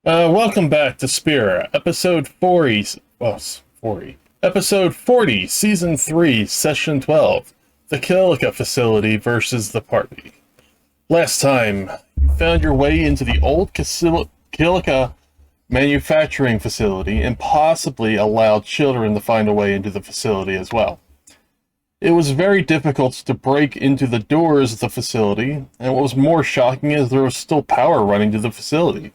Welcome back to Spira, episode 40, episode 40, season 3, session 12, the Kilika facility versus the party. Last time, you found your way into the old Kilika Manufacturing facility and possibly allowed children to find a way into the facility as well. It was very difficult to break into the doors of the facility, and what was more shocking is there was still power running to the facility.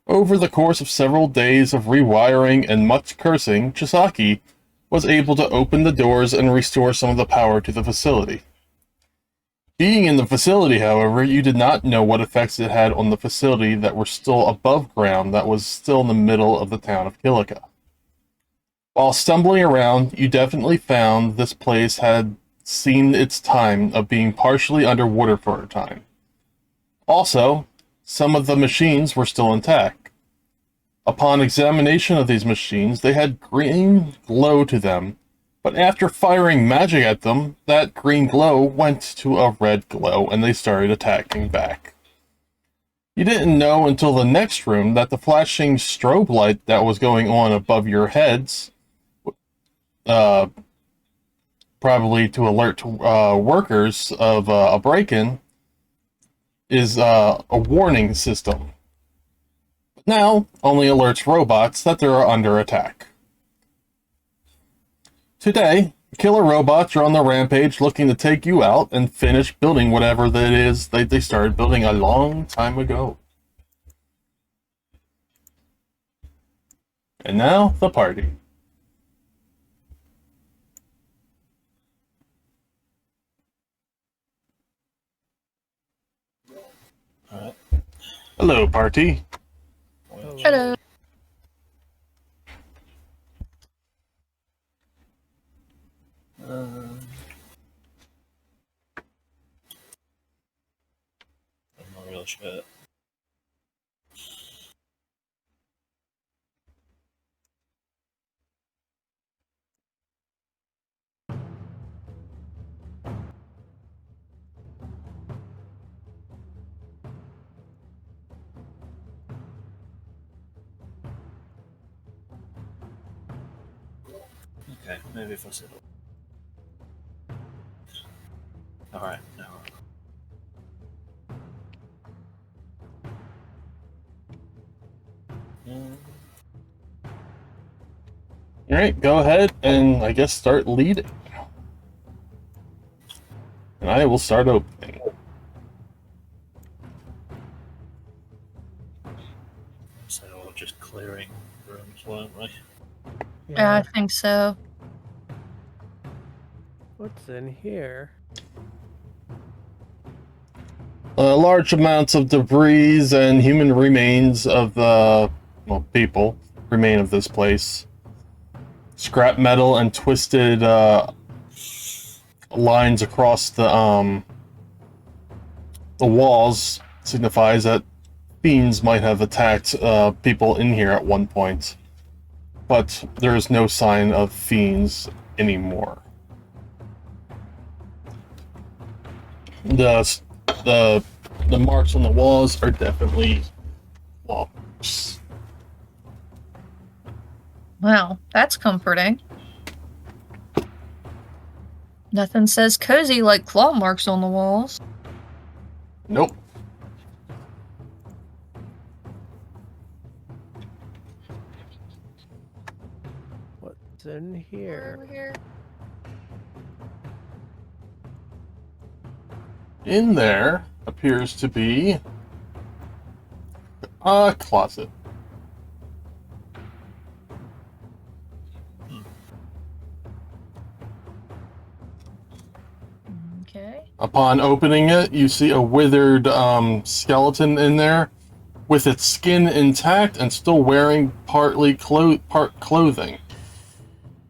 Over the course of several days of rewiring and much cursing, Chisaki was able to open the doors and restore some of the power to the facility. Being in the facility, however, you did not know what effects it had on the facility that were still above ground that was still in the middle of the town of Kilika. While stumbling around, you definitely found this place had seen its time of being partially underwater for a time. Also, some of the machines were still intact. Upon examination of these machines, they had green glow to them, but after firing magic at them, that green glow went to a red glow and they started attacking back. You didn't know until the next room that the flashing strobe light that was going on above your heads, probably to alert workers of a break-in, is a warning system. But now, only alerts robots that they are under attack. Today, killer robots are on the rampage looking to take you out and finish building whatever that is that they started building a long time ago. And now, the party. Alright. Hello, party. Hello. I'm not real sure. Okay, maybe if I sit up. Alright, now. Alright, go ahead and I guess start leading. And I will start opening. So we're just clearing rooms, weren't we? Yeah, I think so. What's in here? Large amounts of debris and human remains of the people remain of this place. Scrap metal and twisted lines across the walls signifies that fiends might have attacked people in here at one point, but there is no sign of fiends anymore. The marks on the walls are definitely walls. Well, that's comforting. Nothing says cozy like claw marks on the walls. Nope. What's in here? Over here. In there appears to be a closet. Okay. Upon opening it, you see a withered skeleton in there with its skin intact and still wearing part clothing.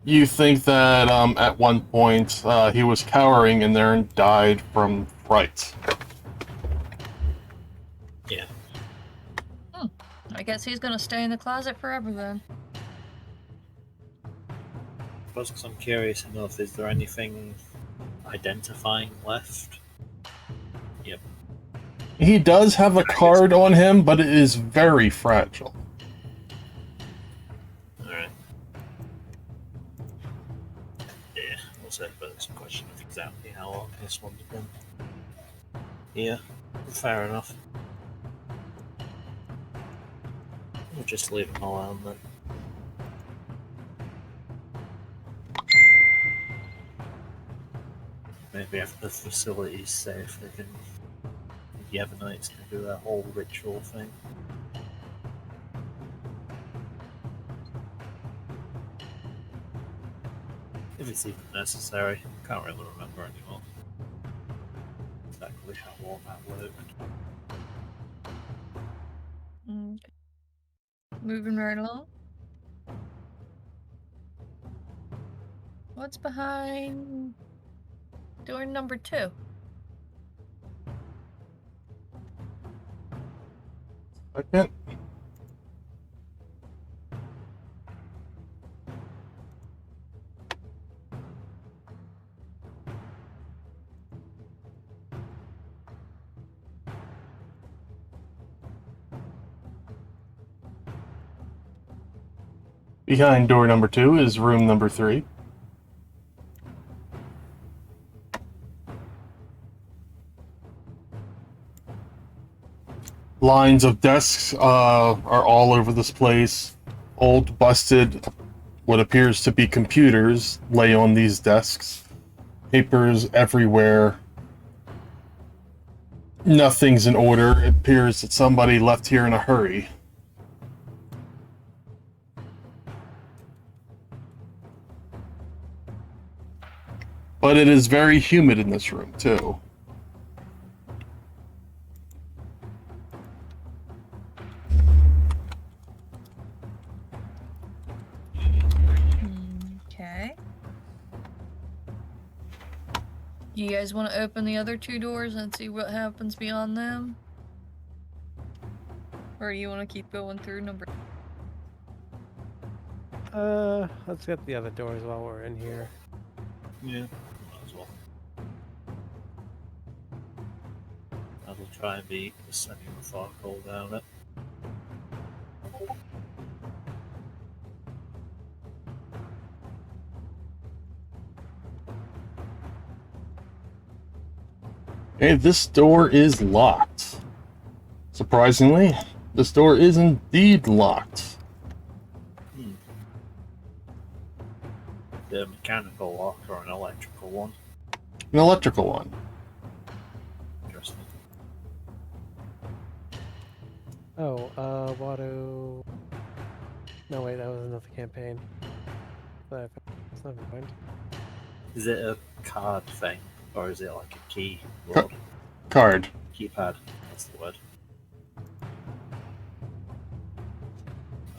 You think that at one point he was cowering in there and died from fright. Yeah. I guess he's gonna stay in the closet forever then. Because I'm curious enough, is there anything identifying left? Yep. He does have a card on him, but it is very fragile. Also, but it's a question of exactly how long this one's been. Yeah, fair enough. We'll just leave them alone then. Maybe if the facility's safe, they can. The Yevonites can do that whole ritual thing. If it's even necessary, can't really remember anymore. Exactly how all that worked. Moving right along. What's behind door number 2? Second. Behind door number 2 is room number 3. Lines of desks are all over this place. Old, busted, what appears to be computers lay on these desks. Papers everywhere. Nothing's in order. It appears that somebody left here in a hurry. But it is very humid in this room, too. Okay. You guys want to open the other 2 doors and see what happens beyond them? Or do you want to keep going through number... Let's get the other doors while we're in here. Yeah, might as well. That'll try and be sending the fog hole down it. Okay, this door is locked. Surprisingly, this door is indeed locked. The mechanical lock or an electrical one? An electrical one. Interesting. Oh, Watto. No, wait, that was another campaign. But it's never mind. Is it a card thing? Or is it like a key? Card. Keypad, that's the word. I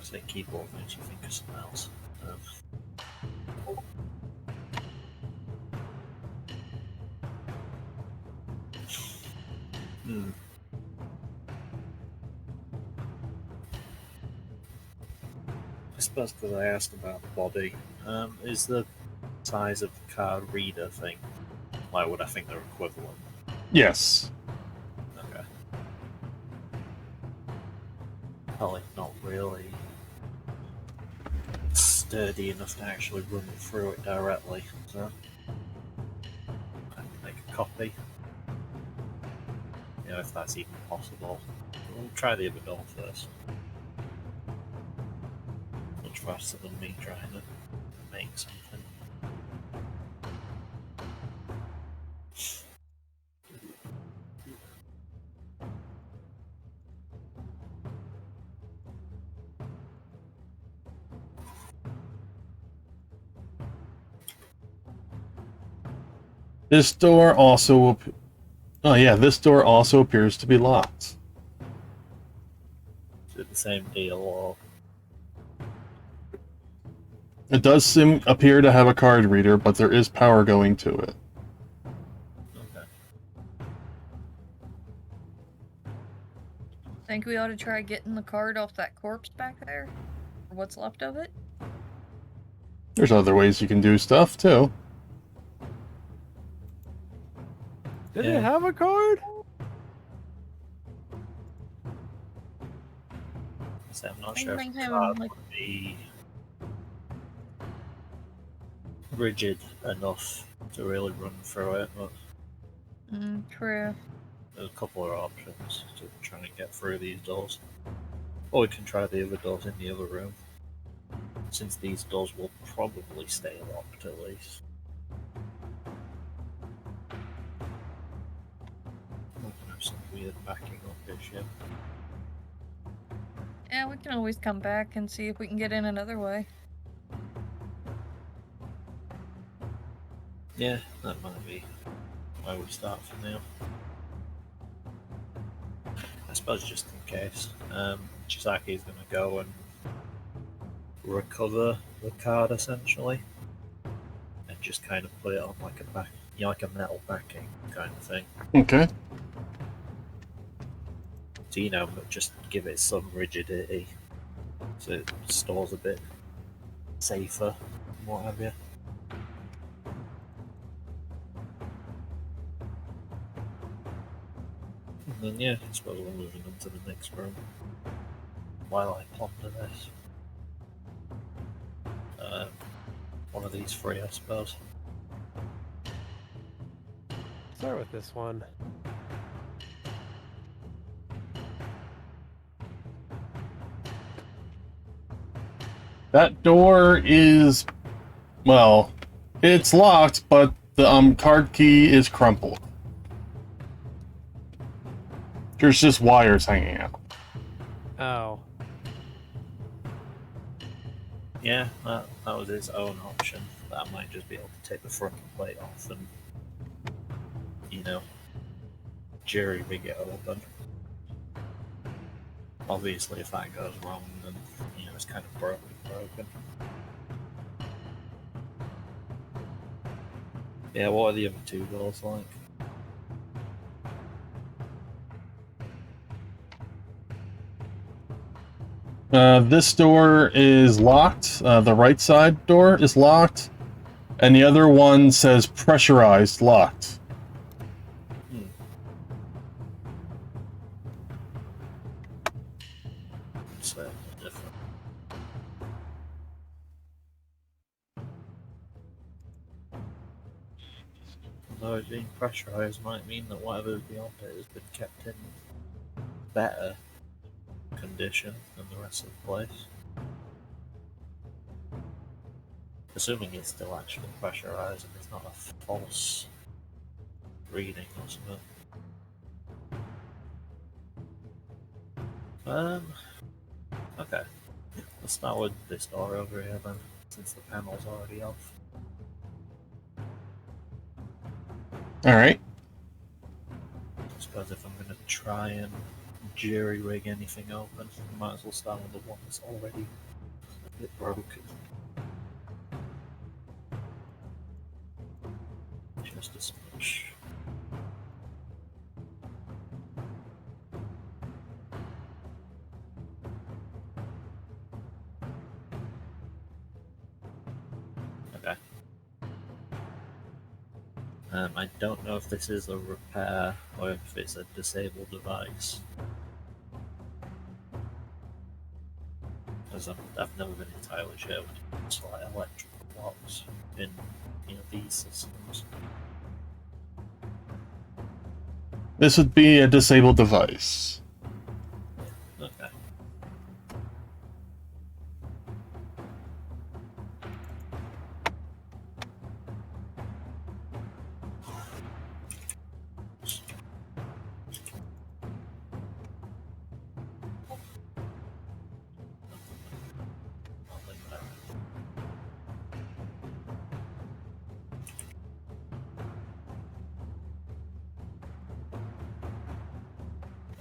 say keyboard, makes you think of something else. I suppose because I asked about the body, is the size of the card reader thing, like would I think they're equivalent? Yes. Okay. Probably not really sturdy enough to actually run through it directly, so I can make a copy. You know, if that's even possible. We'll try the other door first. Much faster than me trying to make something. This door also... Oh yeah, this door also appears to be locked. Is it the same deal, or It does appear to have a card reader, but there is power going to it. okay? Think we ought to try getting the card off that corpse back there? Or what's left of it? There's other ways you can do stuff, too. Did Yeah. it have a card? So I'm not I sure might if the have, card like- would be rigid enough to really run through it, but True. there's a couple of options to try and get through these doors. Or we can try the other doors in the other room, since these doors will probably stay locked at least. I'm gonna have some weird backing up issue. Yeah, we can always come back and see if we can get in another way. Yeah, that might be where we start for now. I suppose just in case, Chisaki is going to go and recover the card essentially, and just kind of put it on like a back, like a metal backing kind of thing. Okay. So but just give it some rigidity, so it stores a bit safer, and what have you. And then yeah, I suppose we're moving on to the next room while I ponder this. One of these three, I suppose. Start with this one. That door is, well, it's locked, but the card key is crumpled. There's just wires hanging out. Oh. Yeah, that was his own option. That might just be able to take the front plate off and, jury rig it open. Obviously, if that goes wrong, then, it's kind of broken. Yeah, what are the other two doors like? This door is locked. The right side door is locked. And the other one says pressurized locked. It's different. Although it being pressurized might mean that whatever's beyond it has been kept in better condition than the rest of the place. Assuming it's still actually pressurized and it's not a false reading or something. Okay. Let's start with this door over here then, since the panel's already off. Alright. I suppose if I'm going to try and jury rig anything open, I might as well start with the one that's already a bit broken. Just a smudge. Okay. I don't know if this is a repair or if it's a disabled device. Because I've never been entirely sure when it comes to like electrical blocks in these systems. This would be a disabled device. Okay.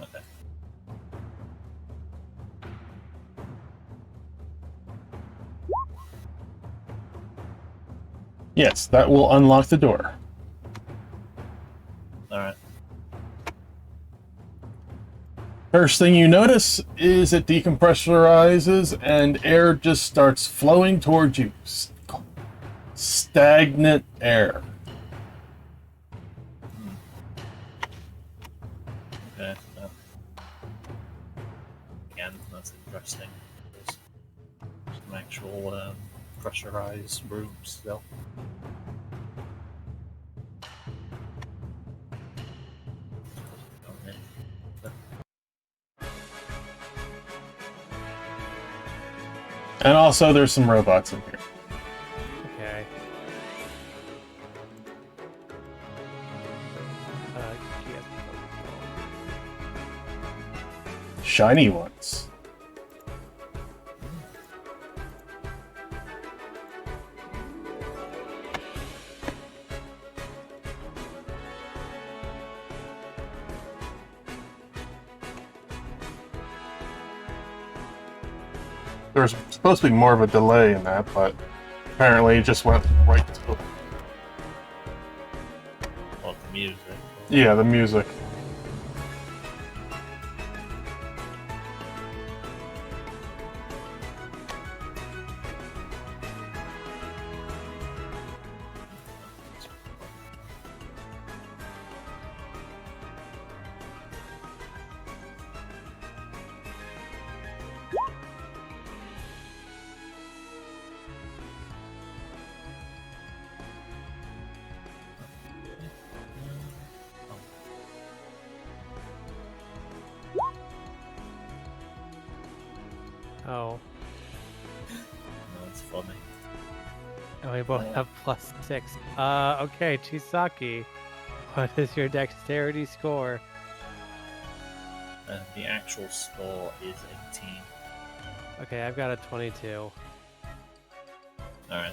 Okay. Yes, that will unlock the door. Alright. First thing you notice is it decompressurizes and air just starts flowing towards you. Stagnant air. Okay. Again, that's interesting. There's some actual pressurized rooms still. Okay. And also, there's some robots in here. Okay. Yes. Shiny ones. There's supposed to be more of a delay in that, but apparently it just went right to it. Oh, the music. Yeah, the music. Oh. That's funny. And we both have +6. Okay, Chisaki. What is your dexterity score? The actual score is 18. Okay, I've got a 22. Alright.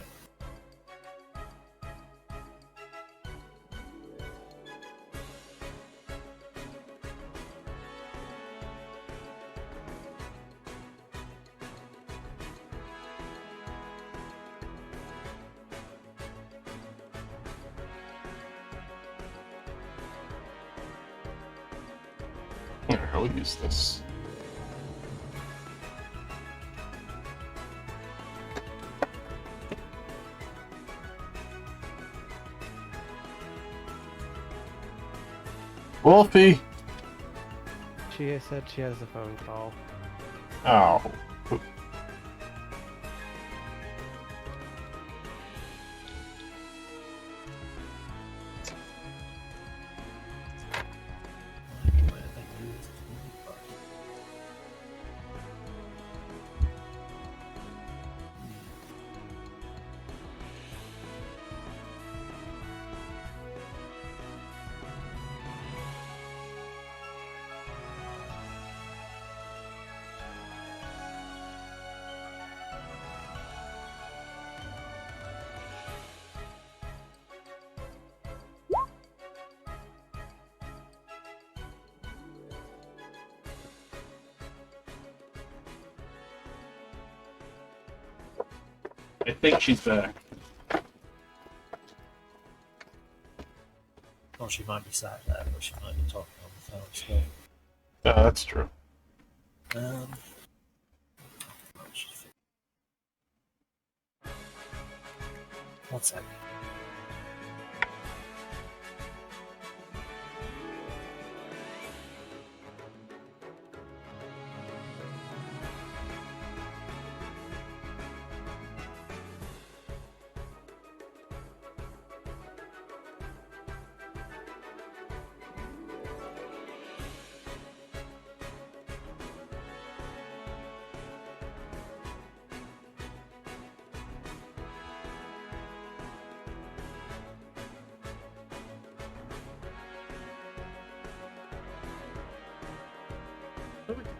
Here, I'll use this. Wolfie! She said she has a phone call. Oh. I think she's back. Well, she might be sat there, but she might be talking on the phone still. That's true. One second.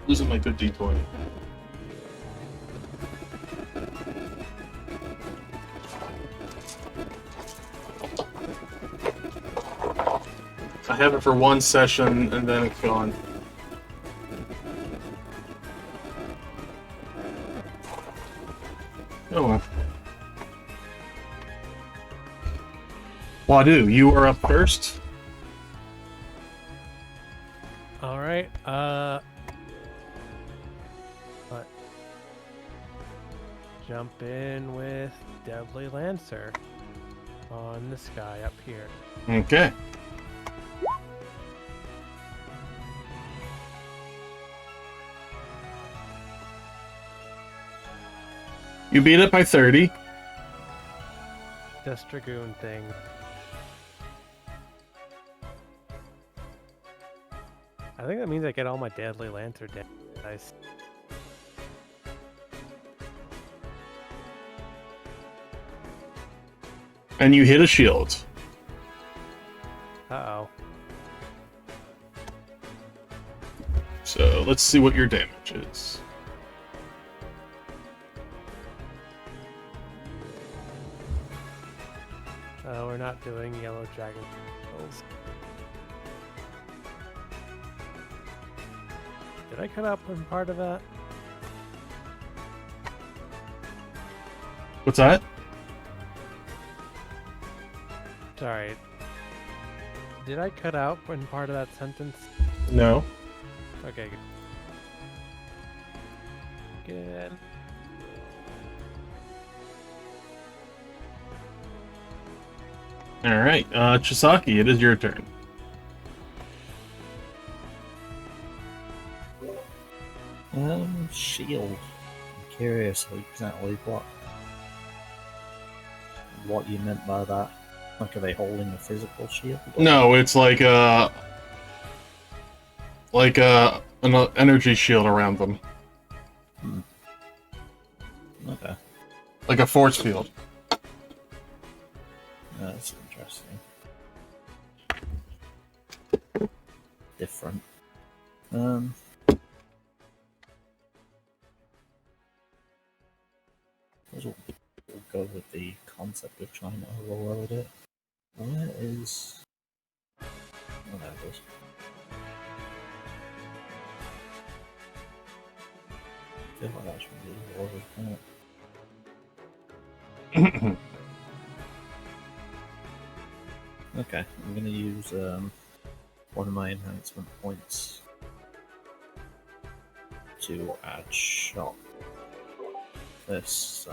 Losing my good D20. I have it for one session and then it's gone. Oh well. Wadu, you are up first. Alright, but jump in with Deadly Lancer on this guy up here. Okay. You beat it by 30. this Dragoon thing. I think that means I get all my Deadly Lantern dice. And you hit a shield. Uh-oh. So let's see what your damage is. We're not doing Yellow Dragon kills. Did I cut out one part of that? What's that? Sorry. Did I cut out one part of that sentence? No. Okay, good. Alright, Chisaki, it is your turn. Shield. I'm curious exactly what you meant by that. Like, are they holding a physical shield? No, it's like an energy shield around them. Okay. Like a force field. That's interesting. Different. We'll go with the concept of trying to overload it. Where is... Oh, there it is. I feel like that should be overloaded, isn't it? Okay, I'm gonna use one of my enhancement points to add shock. This,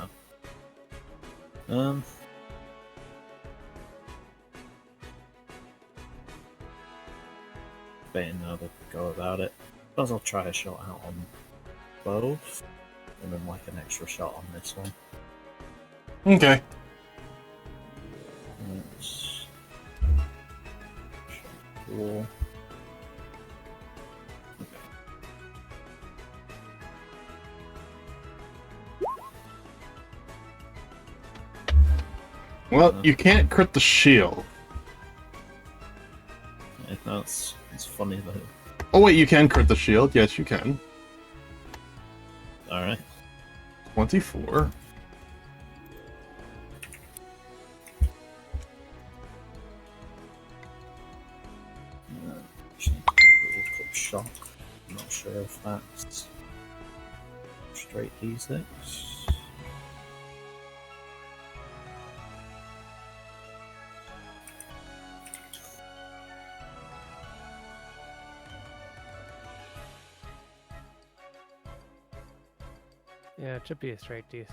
debating how to go about it. Suppose I'll try a shot out on both, and then like an extra shot on this one. Okay. That's cool. Well, you can't crit the shield. Yeah, that's it's funny though. Oh wait, you can crit the shield. Yes, you can. Alright. 24. Little cup shock. I'm not sure if that's straight D6. Yeah, it should be a straight D. It's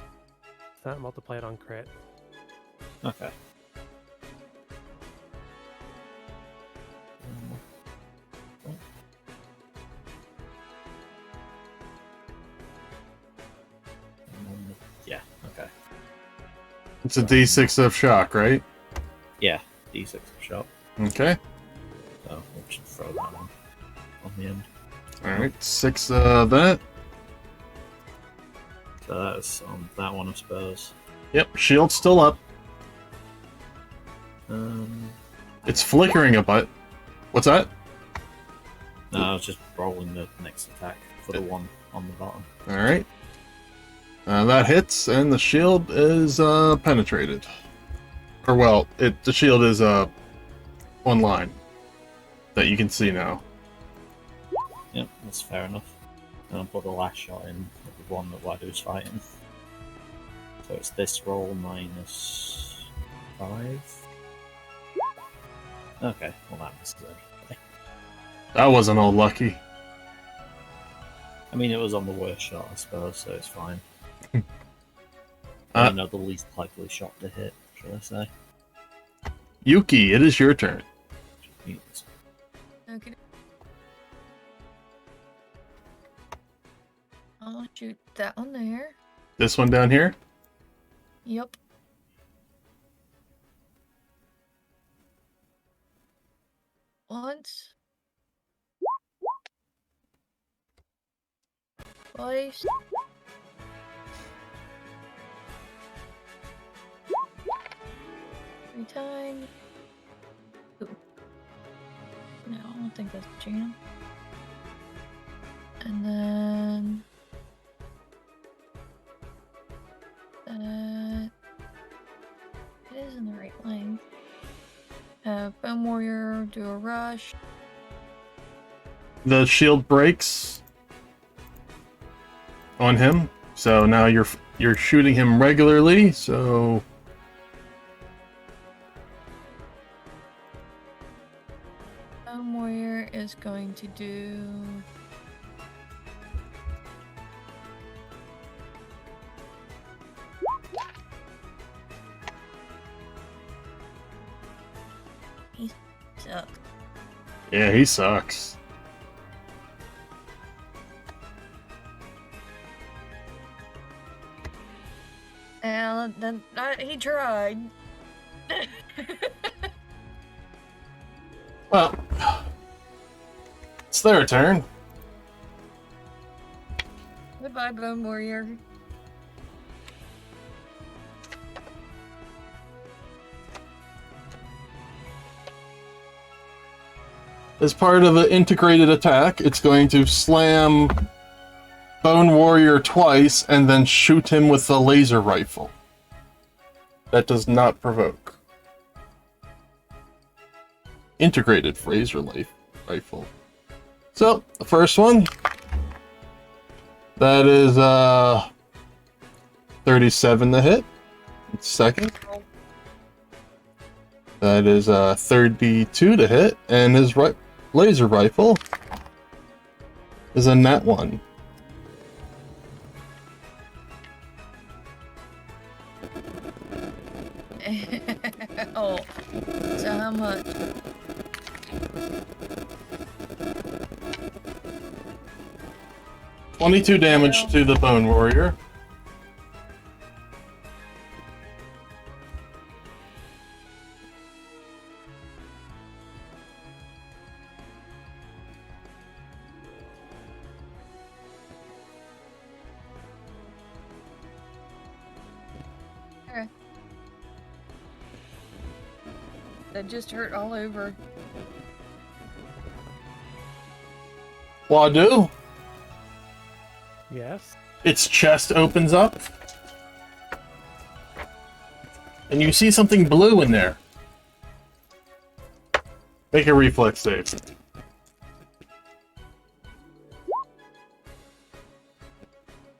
not multiplied on crit. Okay. Yeah, okay. It's a D6 of shock, right? Yeah, D6 of shock. Okay. So we'll just throw that one on the end. Alright, 6 of that. So that's on that one, I suppose. Yep, shield's still up. It's flickering a bit. What's that? No, I was just rolling the next attack for the one on the bottom. Alright. That hits, and the shield is penetrated. Or, well, the shield is one line that you can see now. Yep, that's fair enough. And I'll put the last shot in with the one that Wadu's fighting. So it's this roll minus 5. Okay, well that was good. That wasn't all lucky. I mean, it was on the worst shot, I suppose, so it's fine. Uh, You know, the least likely shot to hit, shall I say. Yuki, it is your turn. Yes. Okay. I'll shoot that one there. This one down here? Yep. once. Twice. 3 times. Ooh. No, I don't think that's a jam. And then that it is in the right length. Bone Warrior, do a rush. The shield breaks on him, so now you're shooting him regularly. So Bone Warrior is going to do. He sucks. yeah, he sucks. And then he tried. Well, it's their turn. Goodbye, Bone Warrior. As part of an integrated attack, it's going to slam Bone Warrior twice and then shoot him with the laser rifle. That does not provoke. Integrated rifle. So, the first one. That is 37 to hit. Second. That is 32 to hit, and his laser rifle is a nat 1. Oh, so how much? $22 damage to the Bone Warrior. Okay. That just hurt all over. Wadu, Yes. its chest opens up, and you see something blue in there. Make a reflex save.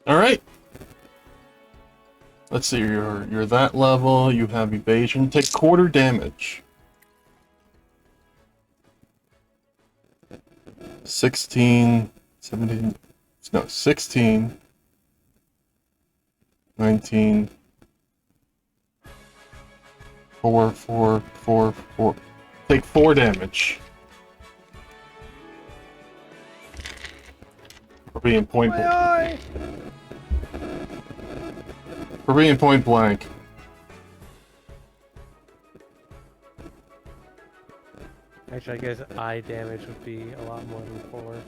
All right. Let's see. You're that level. You have evasion. Take quarter damage. 16, 17. No, 16, 19, 4, 4, 4, 4. Take 4 damage. For being point blank. For being point blank. Actually, I guess eye damage would be a lot more than 4.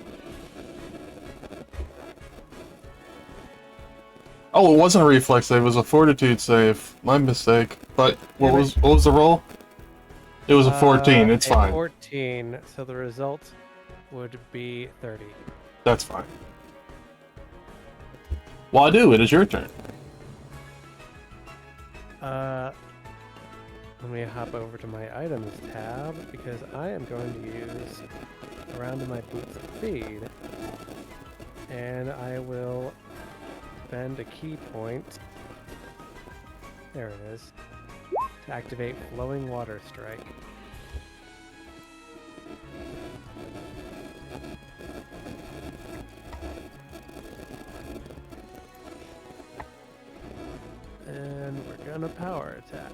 Oh, it wasn't a reflex save, it was a fortitude save. My mistake. But what was the roll? It was a 14, it's fine. 14, so the result would be 30. That's fine. Wadu, it is your turn. Let me hop over to my items tab because I am going to use around my boots speed, and I will spend a key point. There it is. To activate Flowing Water Strike. And we're gonna power attack.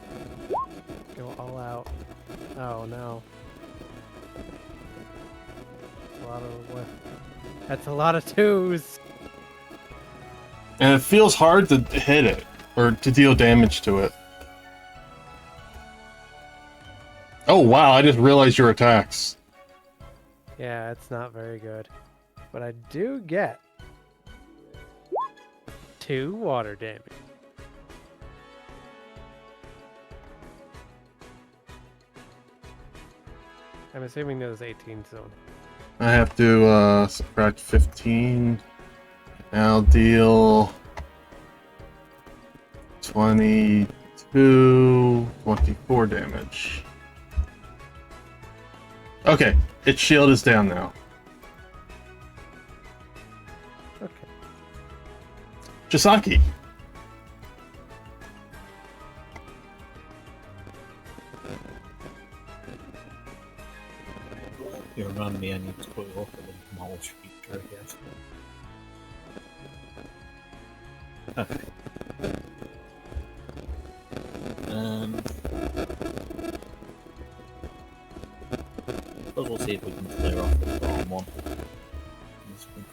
Go all out. Oh no. A lot of what? That's a lot of 2s. And it feels hard to hit it, or to deal damage to it. Oh wow, I just realized your attacks. Yeah, it's not very good. But I do get 2 water damage. I'm assuming there's 18 zone. I have to subtract 15. I'll deal 22, 24 damage. Okay, its shield is down now. Okay. Chisaki. You remind me I need to put off the demolish feature, I guess. Okay. Suppose we'll see if we can clear off the bottom one. There's been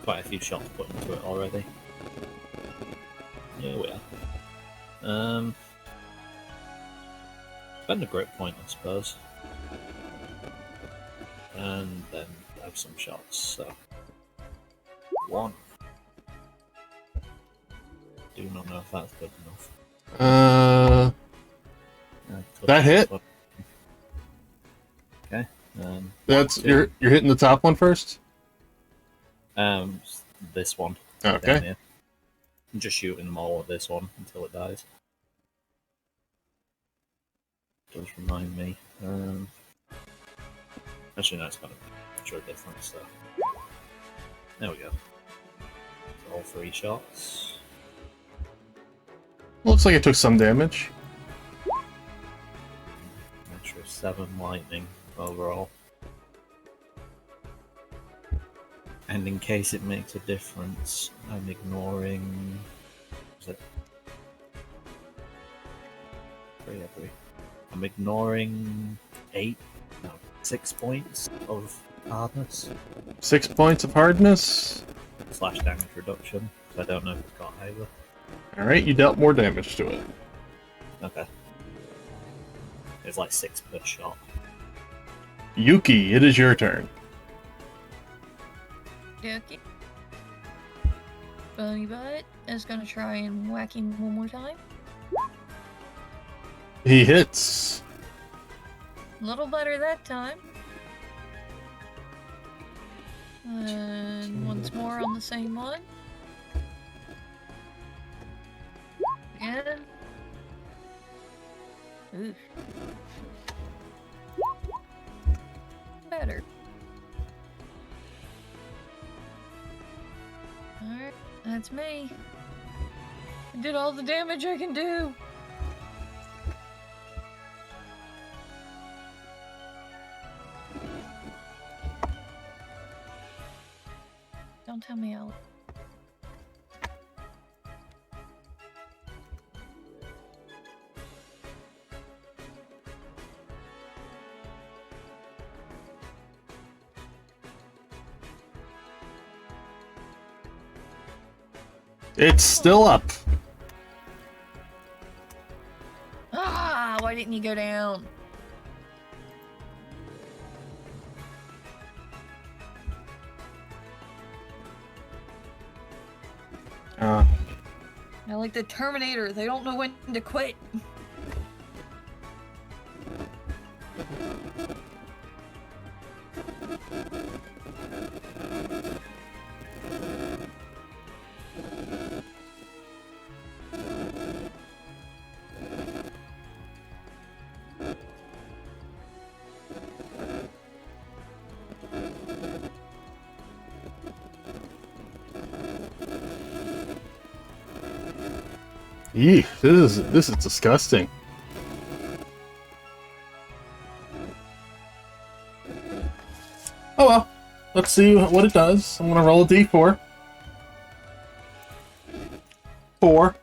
quite a few shots put into it already. Yeah, we are. Spend a grip point, I suppose. And then have some shots, so. 1. Do not know if that's good enough. That hit? Okay. That's you're hitting the top one first? This one. Okay. Down here. I'm just shooting them all at this one until it dies. Does remind me. Actually, no, it's kind of show a difference. So there we go. So all 3 shots. Looks like it took some damage. Extra 7 lightning overall. And in case it makes a difference, I'm ignoring. Is it 3 every? I'm ignoring 6 points of hardness. 6 points of hardness. / damage reduction. So I don't know if it's got either. Alright, you dealt more damage to it. Okay. It's like 6 per shot. Yuki, it is your turn. Okay. Bunny Butt is gonna try and whack him one more time. He hits. A little better that time. And once more on the same one. And... Oof. Better. Alright, that's me. I did all the damage I can do. Don't tell me I'll... It's still up. Ah, why didn't you go down? I like the Terminator, they don't know when to quit. Eek, this is disgusting. Oh well, let's see what it does. I'm gonna roll a d4. 4.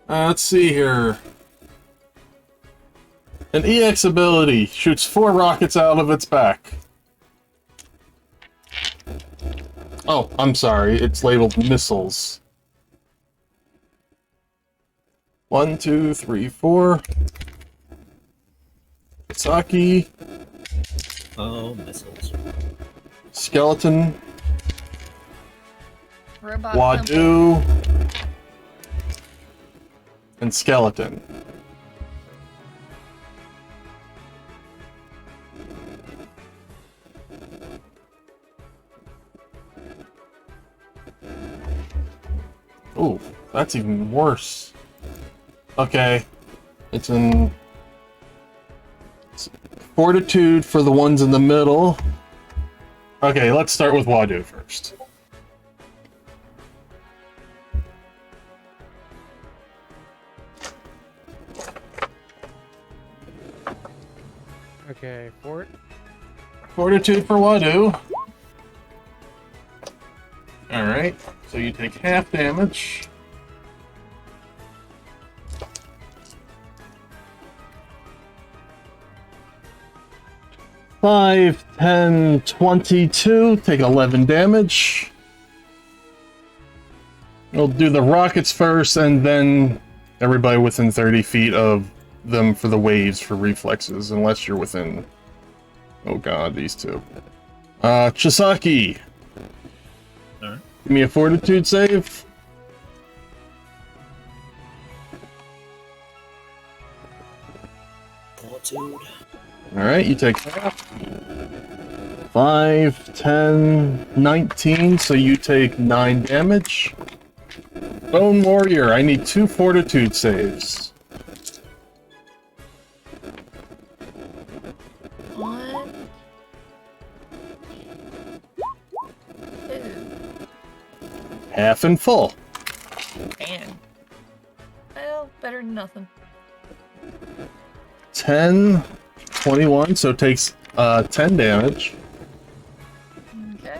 Let's see here. An EX ability shoots 4 rockets out of its back. Oh, I'm sorry. It's labeled missiles. 1, 2, 3, 4. Chisaki, Oh, missiles. skeleton, Robot temple. Wadu, and skeleton. Ooh, that's even worse. Okay, it's in fortitude for the ones in the middle. Okay, let's start with Wadu first. Okay, Fortitude for Wadu. Alright, so you take half damage. Five, 10, 22, take 11 damage. We'll do the rockets first, and then everybody within 30 feet of them for the waves for reflexes, unless you're within... Oh god, these two. Chisaki! Alright. Give me a fortitude save. Fortitude. Alright, you take half. 5, 10, 19, so you take 9 damage. Bone Warrior, I need 2 fortitude saves. 1, 2. Half and full. Damn. Well, better than nothing. 10, 21, so it takes 10 damage. Okay.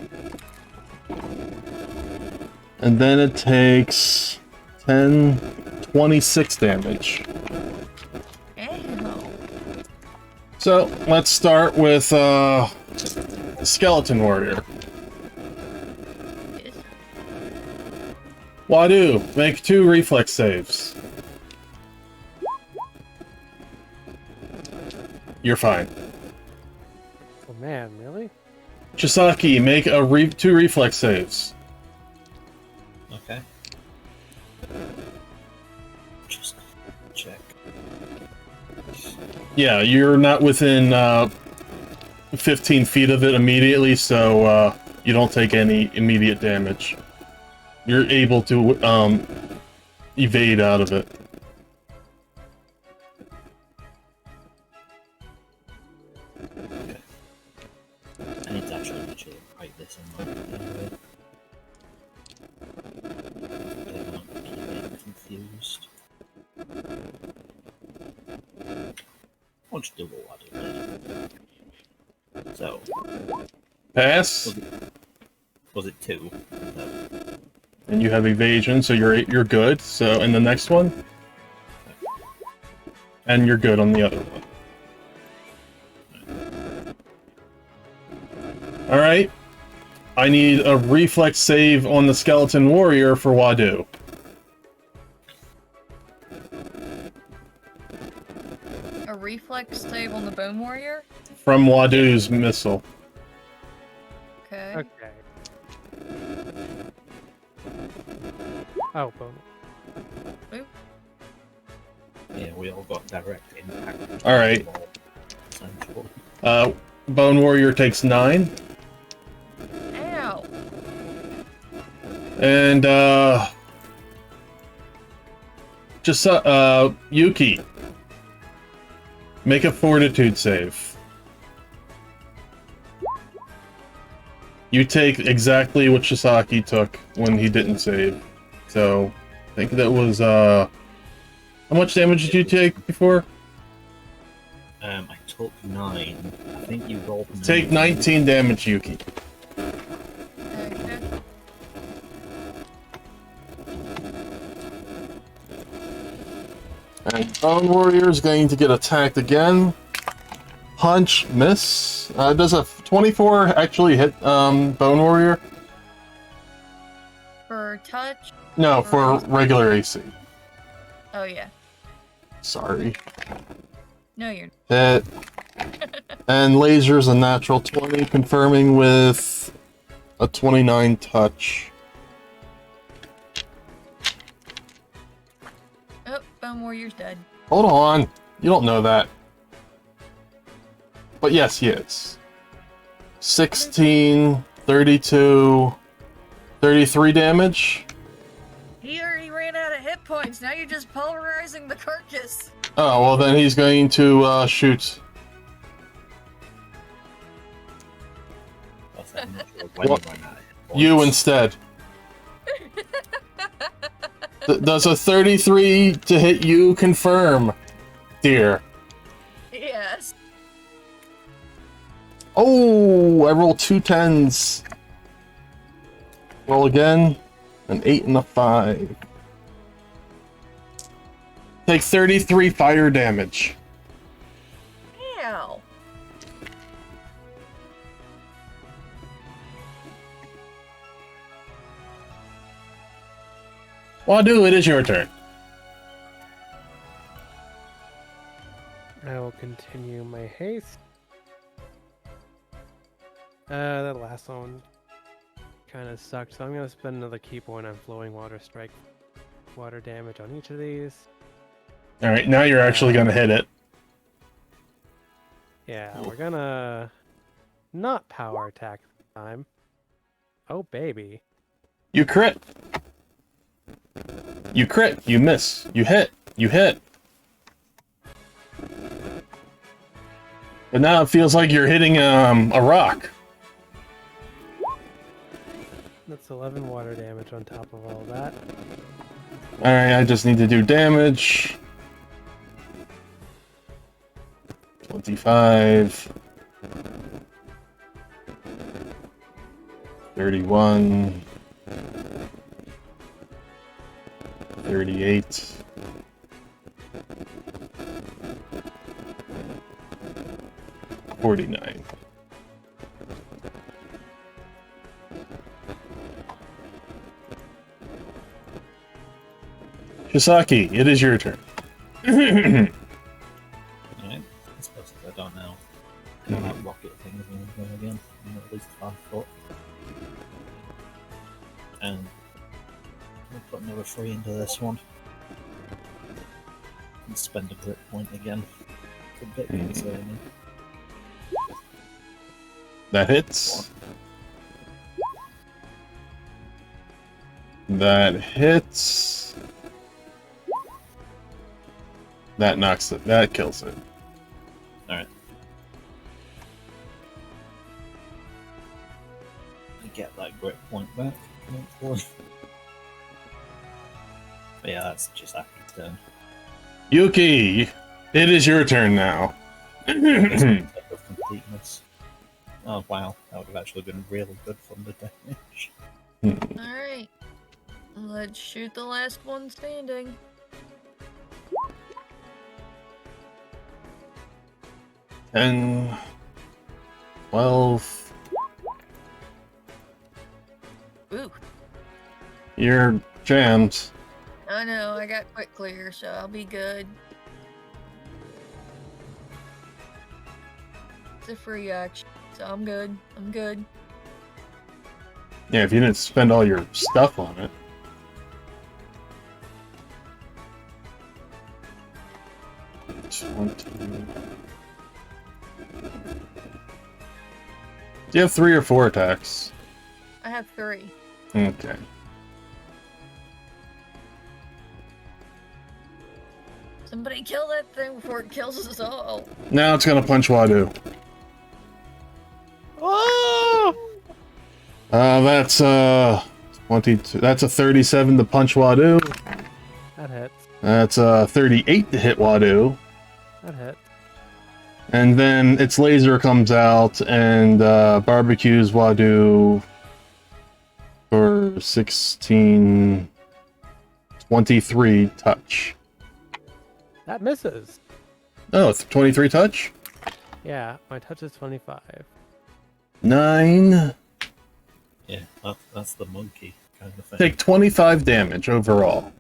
And then it takes 10, 26 damage. Ow. So let's start with Skeleton Warrior. Yes. Wadu, make 2 reflex saves. You're fine. oh man, really? Chisaki, make 2 reflex saves. Okay. Just check. Yeah, you're not within 15 feet of it immediately, so you don't take any immediate damage. You're able to evade out of it. Okay. I need to actually write this in my anyway. I don't want to keep getting confused. I'll just do what I did. So, Pass, was it 2? No. and you have evasion, so you're good. So, and the next one, and you're good on the other one. All right. I need a reflex save on the Skeleton Warrior for Wadu. A reflex save on the Bone Warrior? From Wadu's missile. Okay. Okay. Oh, bonus. Oop. Yeah, we all got direct impact. All right. Essentially. Bone Warrior takes 9. Ow! And, just, Yuki. Make a fortitude save. You take exactly what Chisaki took when he didn't save. So, I think that was, how much damage did you take before? I took 9. I think you rolled 9. Take 19 damage, Yuki. Okay. And Bone Warrior is going to get attacked again. Punch, miss. Does a 24 actually hit Bone Warrior? For touch? No, for regular AC. Oh, yeah. Sorry. No, you're. Hit. And laser's a natural 20, confirming with a 29 touch. Oh, Bone Warrior's dead. Hold on. You don't know that. But yes, he is. 16, 32, 33 damage. He already ran out of hit points. Now you're just pulverizing the carcass. Oh, well then he's going to shoot. I'm not sure when What? he ran out of hit You points. instead. Does a 33 to hit you confirm, dear? Yes. Oh, I rolled 2 10s. Roll again. An 8 and a 5. Take 33 fire damage. Ow. Wadu, it is your turn. I will continue my haste. That last one kind of sucked, so I'm going to spend another key point on Flowing Water Strike. Water damage on each of these. Alright, now you're actually going to hit it. Yeah, we're gonna not power attack this time. Oh, baby. You crit. You crit. You miss. You hit. You hit. But now it feels like you're hitting a rock. That's 11 water damage on top of all that. Alright, I just need to do damage. 25. 31. 38. 49. Chisaki, it is your turn. Alright, I suppose I don't know. That rocket thing is going to go again. I'm at least 5 foot. And we'll put another 3 into this one. And spend a grit point again. It's a bit concerning. That hits. That hits. That knocks it. That kills it. Alright. I get that grit point back, hopefully. But yeah, that's just after his turn. Yuki, it is your turn now. Type of completeness. Oh wow, that would have actually been really good thunder damage. Alright. Let's shoot the last one standing. 10, 12. Ooh. You're jammed. I know, I got quick clear, so I'll be good. It's a free action, so I'm good. I'm good. Yeah, if you didn't spend all your stuff on it. Do you have 3 or 4 attacks? I have 3. Okay. Somebody kill that thing before it kills us all. Now it's gonna punch Wadu. Oh! That's 22. That's a 37 to punch Wadu. That hits. That's 38 to hit Wadu. That hits. And then its laser comes out and barbecues Wadu for 16, 23 touch. That misses. Oh, it's 23 touch? Yeah, my touch is 25. 9. Yeah, that's the monkey kind of thing. Take 25 damage overall.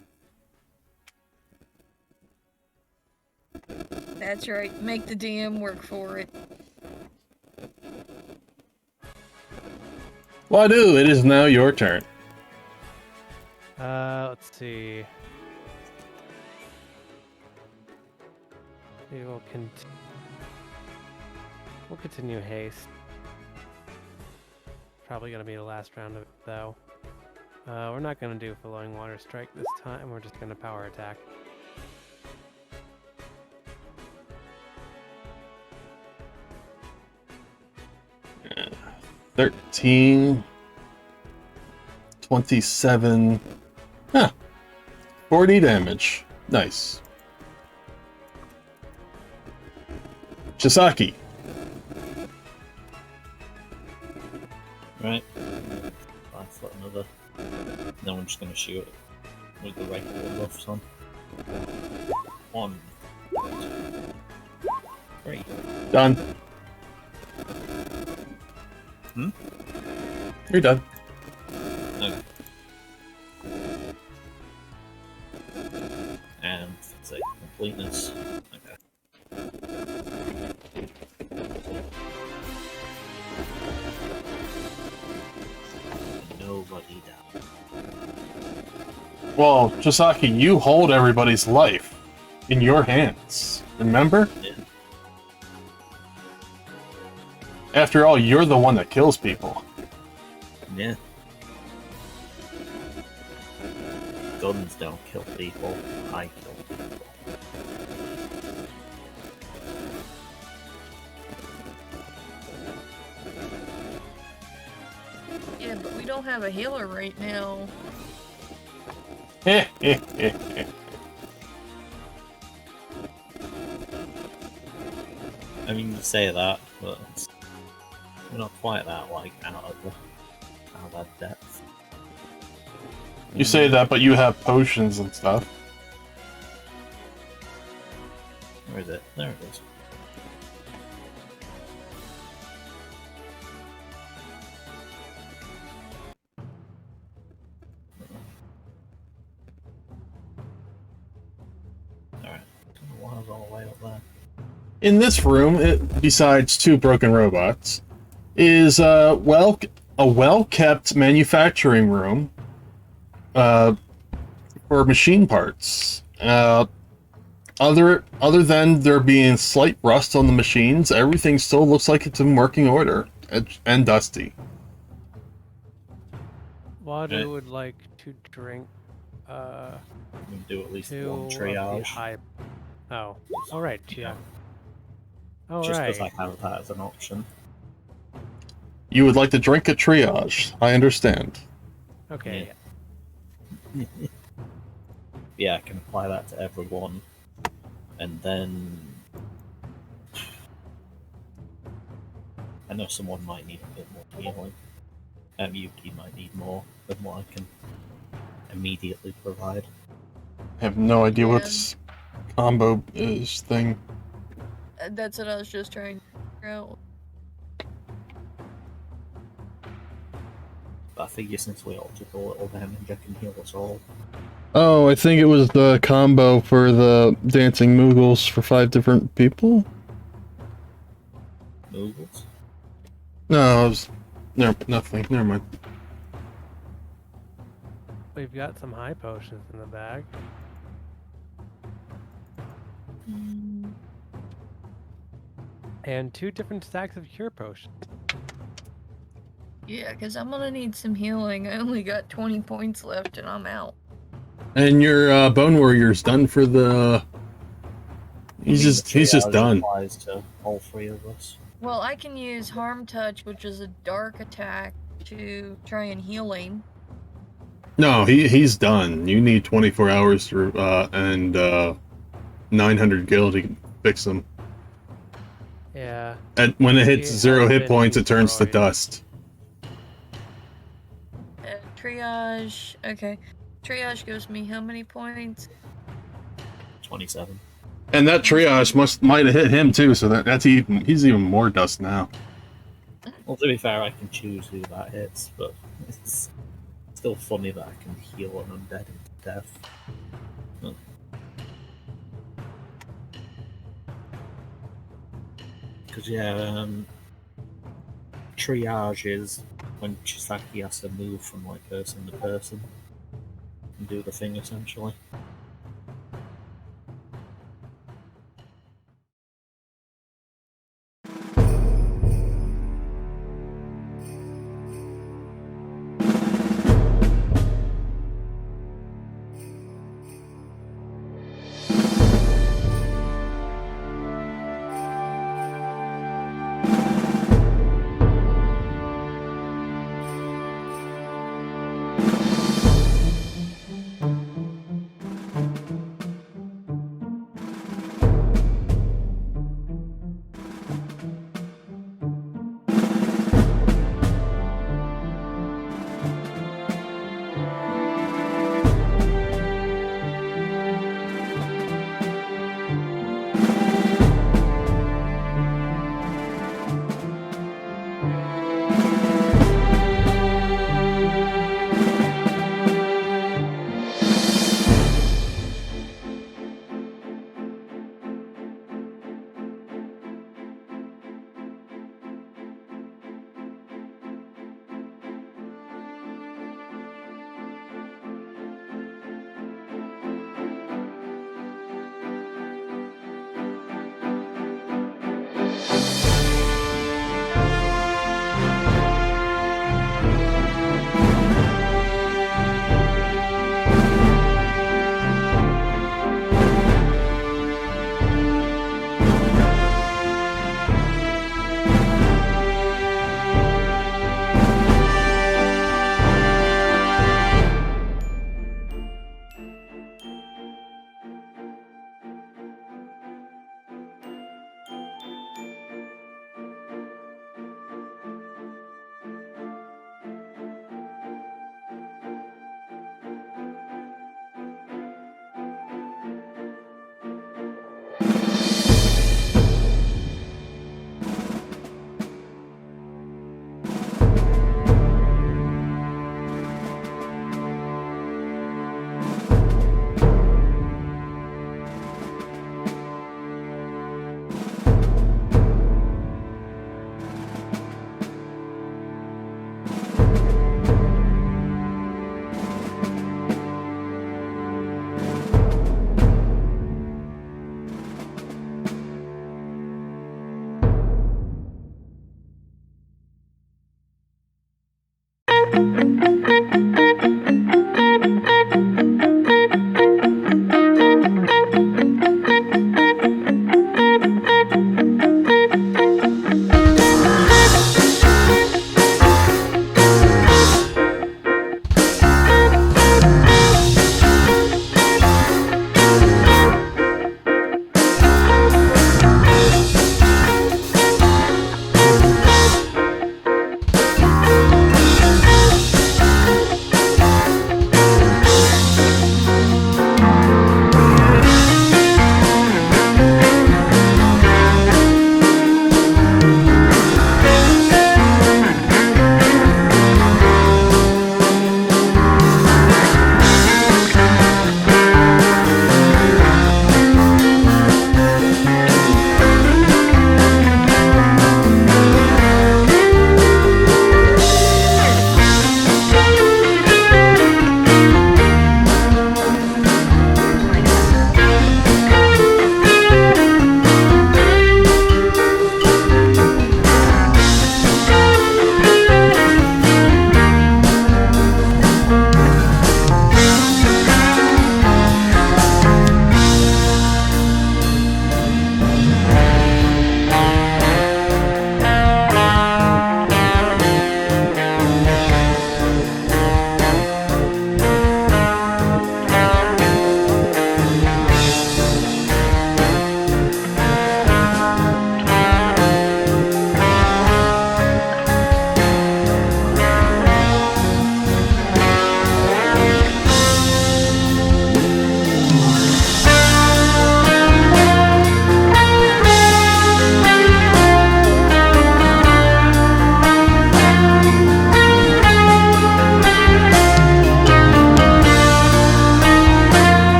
That's right. Make the DM work for it. Wadu, it is now your turn. Let's see. We will we'll continue haste. Probably gonna be the last round of it, though. We're not gonna do flowing water strike this time. We're just gonna power attack. Yeah. 13, 27, 40 damage. Nice. Chisaki. Right. 5 foot another. Now I'm just gonna shoot it with the regular buffs on. 1, 2, 3. Done. Hmm? You're done. Okay. And let's say completeness. Okay. Nobody down. Well, Chisaki, you hold everybody's life in your hands. Remember? Yeah. After all, you're the one that kills people. Yeah. Guns don't kill people. I kill people. Yeah, but we don't have a healer right now. Heh. I mean, you say that, but we're not quite that out of that depth. You say that, but you have potions and stuff. Where is it? There it is. Alright. Why is all the way up there? In this room, besides 2 broken robots, is a well-kept manufacturing room for machine parts. Other than there being slight rust on the machines, everything still looks like it's in working order and dusty. Wadu would like to drink. We can do at least Two one of the triage. high. Oh, all right, yeah. All Just right. because I have that as an option. You would like to drink a triage. I understand. Okay. Yeah, I can apply that to everyone. And then I know someone might need a bit more healing. Yuki might need more than what I can immediately provide. I have no idea what Yeah. this combo is thing. That's what I was just trying to figure out. But I figure since we all took a little damage, I can heal us all. Oh, I think it was the combo for the dancing Moogles for 5 different people? Moogles? No, it was... nothing. Never mind. We've got some high potions in the bag. And 2 different stacks of cure potions. Yeah, because I'm gonna need some healing. I only got 20 points left and I'm out. And your Bone Warrior's done for the... He's just Triage done. Applies to all 3 of us. Well, I can use Harm Touch, which is a dark attack, to try and heal him. No, he's done. You need 24 hours to, and 900 gil to fix him. Yeah. And when it hits He 0 has hit been points, it turns to destroyed. dust. Triage. Okay. Triage gives me how many points? 27. And that triage might have hit him too, so he's even more dust now. Well, to be fair, I can choose who that hits, but it's still funny that I can heal an undead into death. Because triage is when Chisaki has to move from like person to person and do the thing essentially.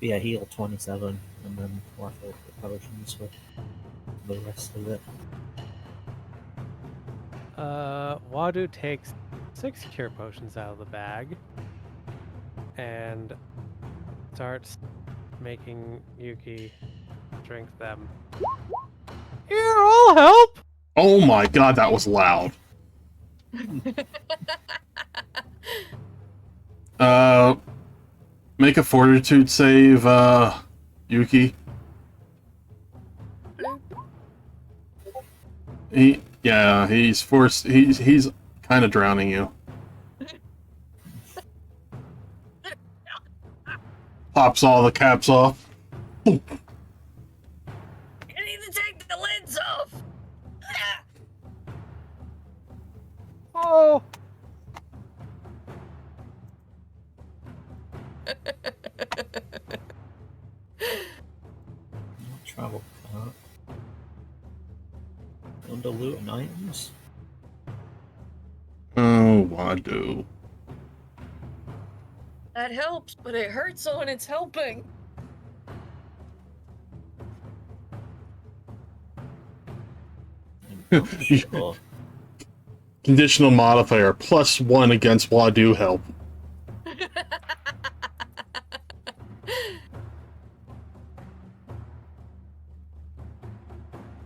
Yeah, heal 27, and then level the potions for the rest of it. Wadu takes 6 cure potions out of the bag and starts making Yuki drink them. Here, I'll help! Oh my god, that was loud. Make a fortitude save, Yuki. He's forced. He's kind of drowning you. Pops all the caps off. I need to take the lids off. Oh! Travel cart. Under loot and items. Oh, Wadu. That helps, but it hurts when it's helping. Sure. Conditional modifier +1 against Wadu help.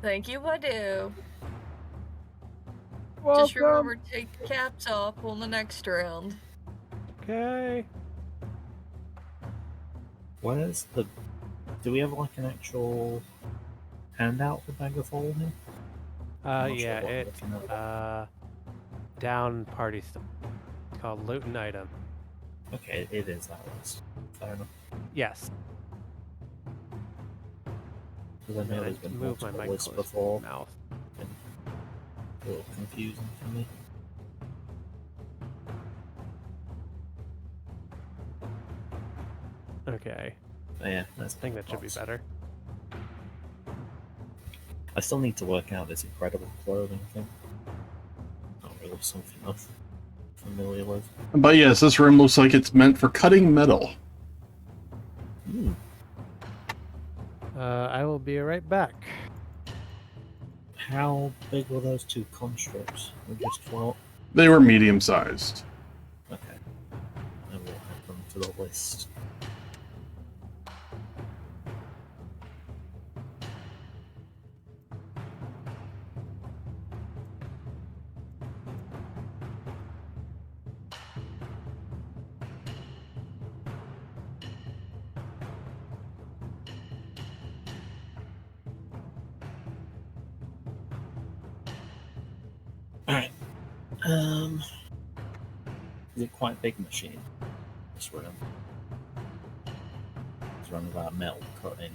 Thank you, Wadu. Just Welcome. remember to take the caps off on the next round. Okay. Where's the... Do we have like an actual handout for Bag of Holding? I'm not sure Yeah, what I'm it's looking at. down party stuff. It's called loot and item. Okay, it is that list. Fair enough. Yes. Because I know And I there's been moved my multiple mic lists closer to before. my mouth. A little confusing for me. Okay. But yeah, that's I think that should be better. I still need to work out this incredible clothing thing. Not really something I'm familiar with. But yes, this room looks like it's meant for cutting metal. Hmm. I will be right back. How big were those two constructs? Or just 12? They were medium-sized. Okay. I will add them to the list. Alright. Is it quite a big machine? This room. It's run about metal cutting.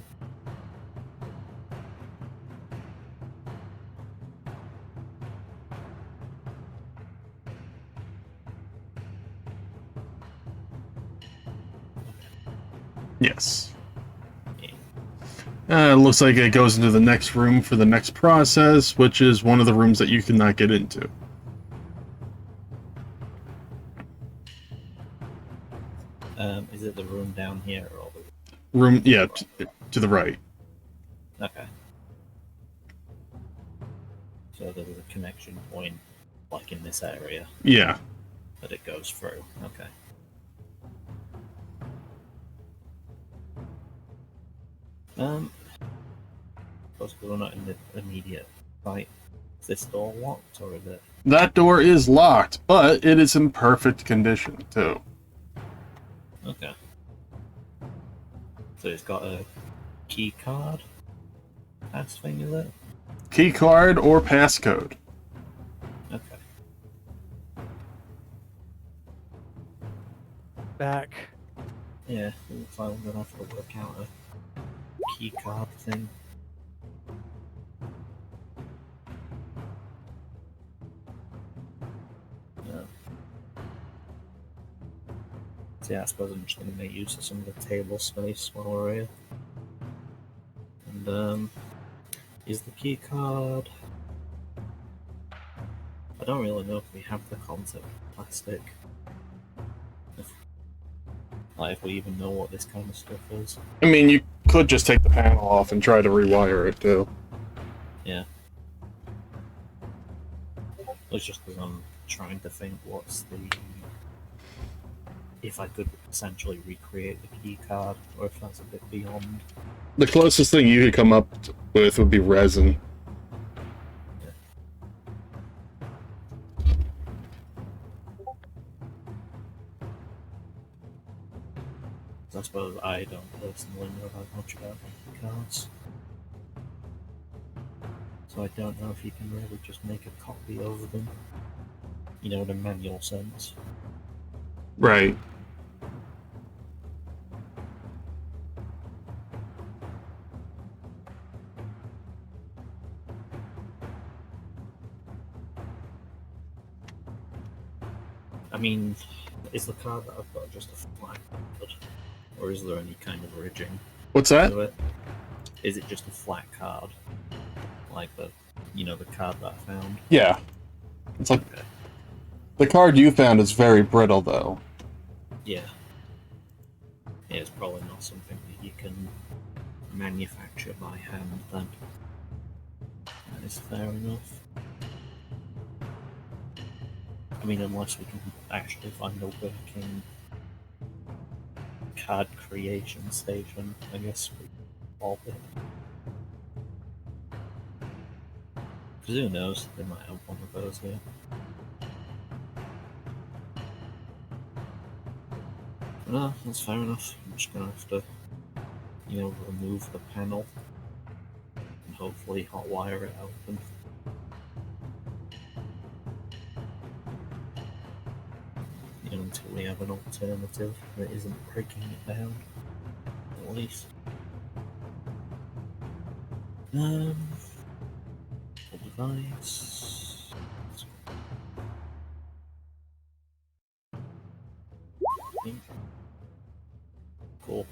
Yes. Yeah. It looks like it goes into the next room for the next process, which is one of the rooms that you cannot get into. Is it the room down here or the Room, yeah, to the right. Okay. So there's a connection point, like in this area, Yeah. that it goes through. Okay. Suppose we're not in the immediate fight. Is this door locked or is it? That door is locked, but it is in perfect condition, too. Okay. So it's got a key card. Pass thing, is it? Key card or passcode. Okay. Back. Yeah, it looks like we're gonna have to work out a key card thing. So yeah, I suppose I'm just gonna make use of some of the table space while we're here. And is the key card? I don't really know if we have the concept of plastic. Like, if we even know what this kind of stuff is. I mean, you could just take the panel off and try to rewire it too. Yeah. It's just because I'm trying to think what's the... If I could essentially recreate the key card, or if that's a bit beyond. The closest thing you could come up with would be resin. I suppose I don't personally know that much about key cards. So I don't know if you can really just make a copy of them. You know, in a manual sense. Right. I mean, is the card that I've got just a flat card? Or is there any kind of ridging What's that? to it? Is it just a flat card? Like the, you know, the card that I found? Yeah. It's like Okay. the card you found is very brittle, though. Yeah. Yeah, it's probably not something that you can manufacture by hand then. That is fair enough. I mean, unless we can actually find a working card creation station, I guess we all it. Because who knows, they might have one of those here. No, that's fair enough. I'm just gonna have to, you know, remove the panel and hopefully hotwire it open. You know, until we have an alternative that isn't breaking it down, at least. Full device. Cool.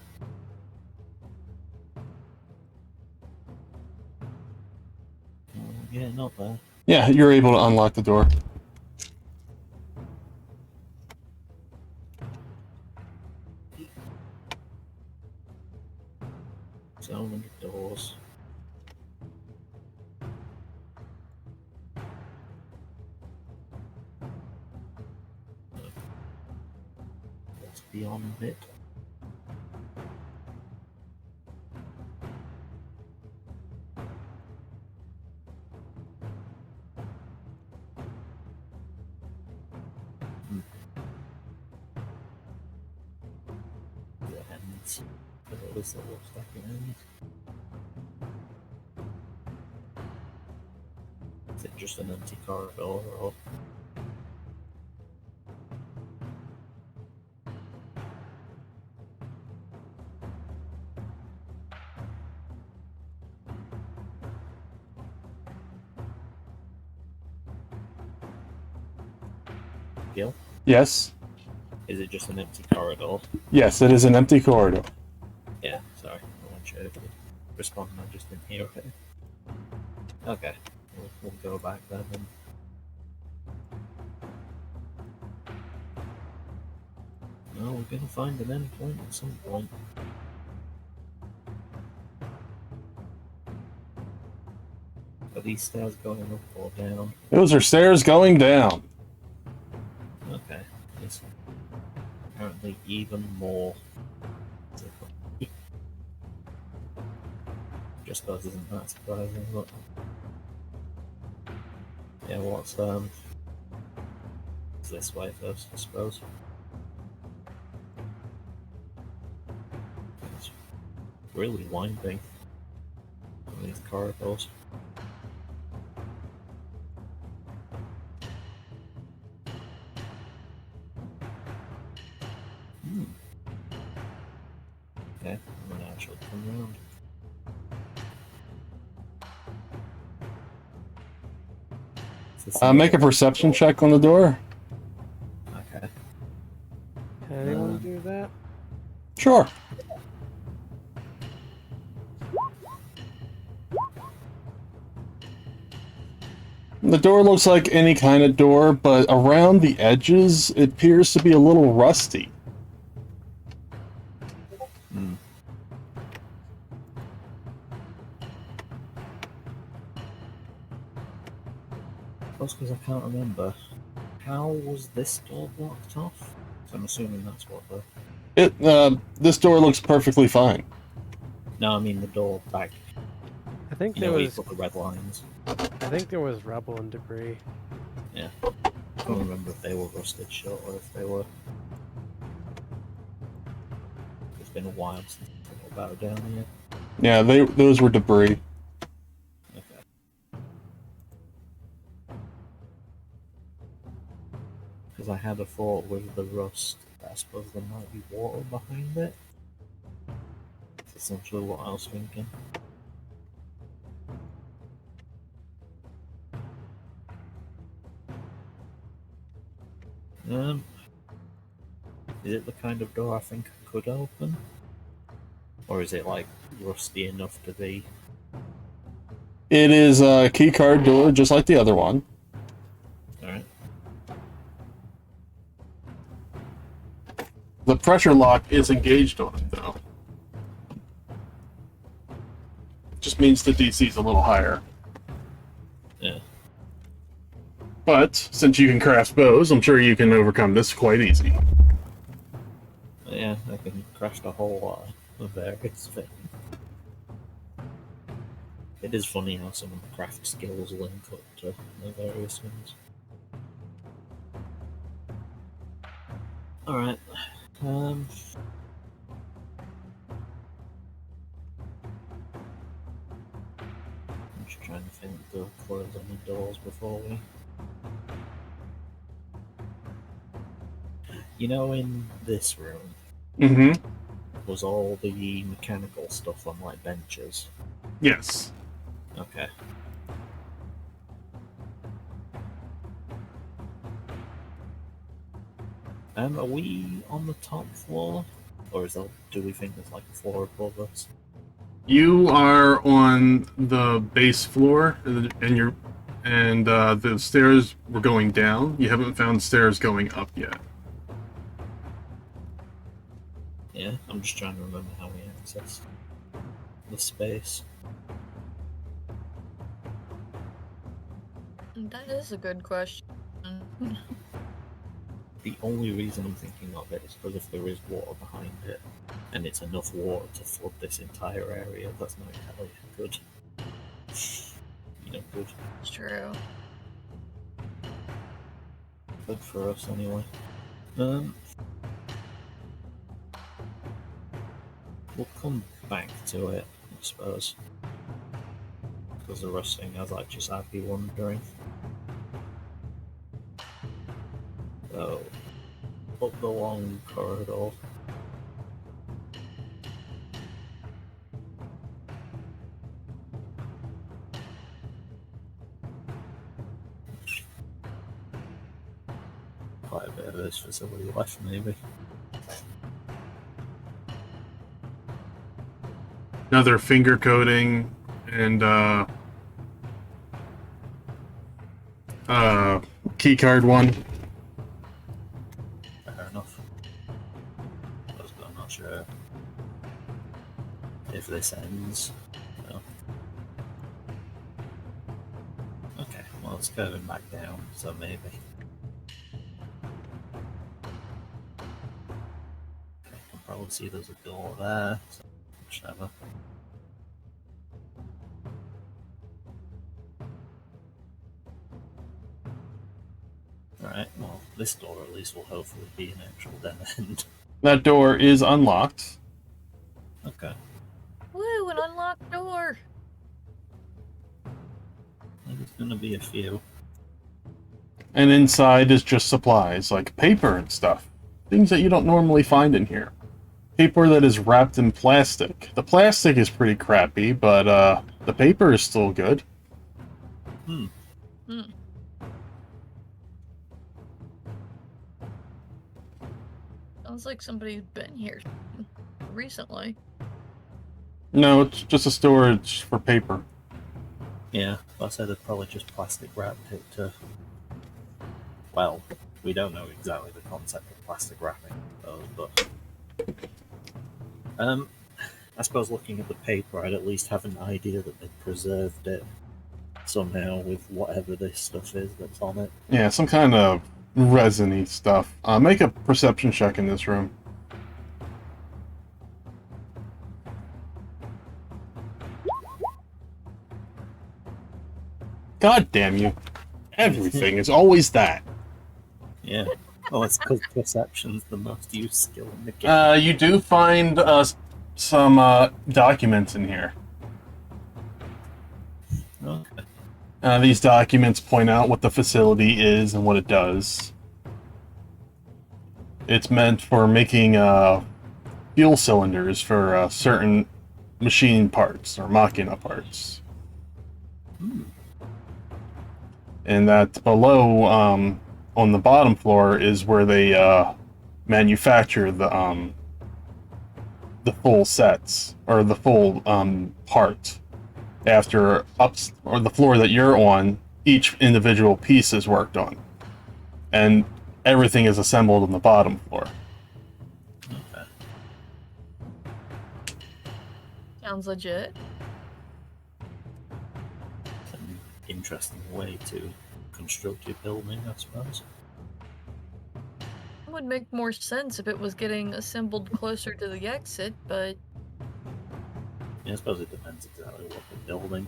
Yeah, not bad. Yeah, you're able to unlock the door. So many doors. What's beyond it? It ends. At least it looks like it ends. Is it just an empty corridor or... Gil? Yes? Is it just an empty corridor? Yes, it is an empty corridor. Yeah, sorry. I wasn't sure if you responded, I just didn't hear it. Okay, we'll go back then and... No, we're gonna find an endpoint at some point. Are these stairs going up or down? Those are stairs going down. Okay, it's apparently even more. Just because isn't that surprising, but yeah, what's it's this way first, I suppose. It's really winding on these corridors. Okay, I'm gonna actually come around. Make a perception check on the door. Okay. Anyone do that? Sure. The door looks like any kind of door, but around the edges, it appears to be a little rusty. Plus, because I can't remember, how was this door blocked off? So I'm assuming that's what the... This door looks perfectly fine. No, I mean the door back. I think You there know where you was. put the red lines. I think there was rubble and debris. Yeah. I can't remember if they were rusted shut or if they were... It's been a while since I thought about it down here. Yeah, those were debris. Okay. Because I had a thought with the rust that I suppose there might be water behind it. That's essentially what I was thinking. Is it the kind of door I think I could open? Or is it like rusty enough to be? It is a keycard door, just like the other one. Alright. The pressure lock is engaged on it, though. Just means the DC is a little higher. Yeah. But since you can craft bows, I'm sure you can overcome this quite easy. Yeah, I can craft a whole lot of various things. It is funny how some of the craft skills link up to the various ones. Alright. I'm just trying to think to close any doors before we... You know, in this room, Mm-hmm. was all the mechanical stuff on, like, benches? Yes. Okay. Are we on the top floor? Or do we think there's, like, a floor above us? You are on the base floor, and the stairs were going down. You haven't found stairs going up yet. Yeah, I'm just trying to remember how we access the space. That is a good question. The only reason I'm thinking of it is because if there is water behind it, and it's enough water to flood this entire area, that's not entirely good. You know, good. It's true. Good for us, anyway. We'll come back to it, I suppose. Because the rusting has like Chisaki wandering. So, up the long corridor. Quite a bit of this facility left, maybe. Another finger coating and keycard one. Fair enough. I'm not sure if this ends. No. Okay, well it's going back down, so maybe. Okay, I can probably see there's a door there, so whichever. Alright, well, this door at least will hopefully be an actual dead end. That door is unlocked. Okay. Woo, an unlocked door! There's gonna be a few. And inside is just supplies, like paper and stuff. Things that you don't normally find in here. Paper that is wrapped in plastic. The plastic is pretty crappy, but the paper is still good. Hmm. Sounds like somebody's been here recently. No, it's just a storage for paper. Yeah, I said they've probably just plastic wrapped it to... Well, we don't know exactly the concept of plastic wrapping, but... I suppose looking at the paper, I'd at least have an idea that they've preserved it somehow with whatever this stuff is that's on it. Yeah, some kind of resiny stuff. Make a perception check in this room. God damn you. Everything is always that. Yeah. Well, it's because perception's the most used skill in the game. You do find some documents in here. Okay. These documents point out what the facility is and what it does. It's meant for making fuel cylinders for certain machine parts or machina parts. And that below, on the bottom floor, is where they manufacture the full sets or the full part. After or the floor that you're on, each individual piece is worked on, and everything is assembled on the bottom floor. Okay. Sounds legit. It's an interesting way to construct your building, I suppose. It would make more sense if it was getting assembled closer to the exit, but Yeah, I suppose it depends exactly what they're building.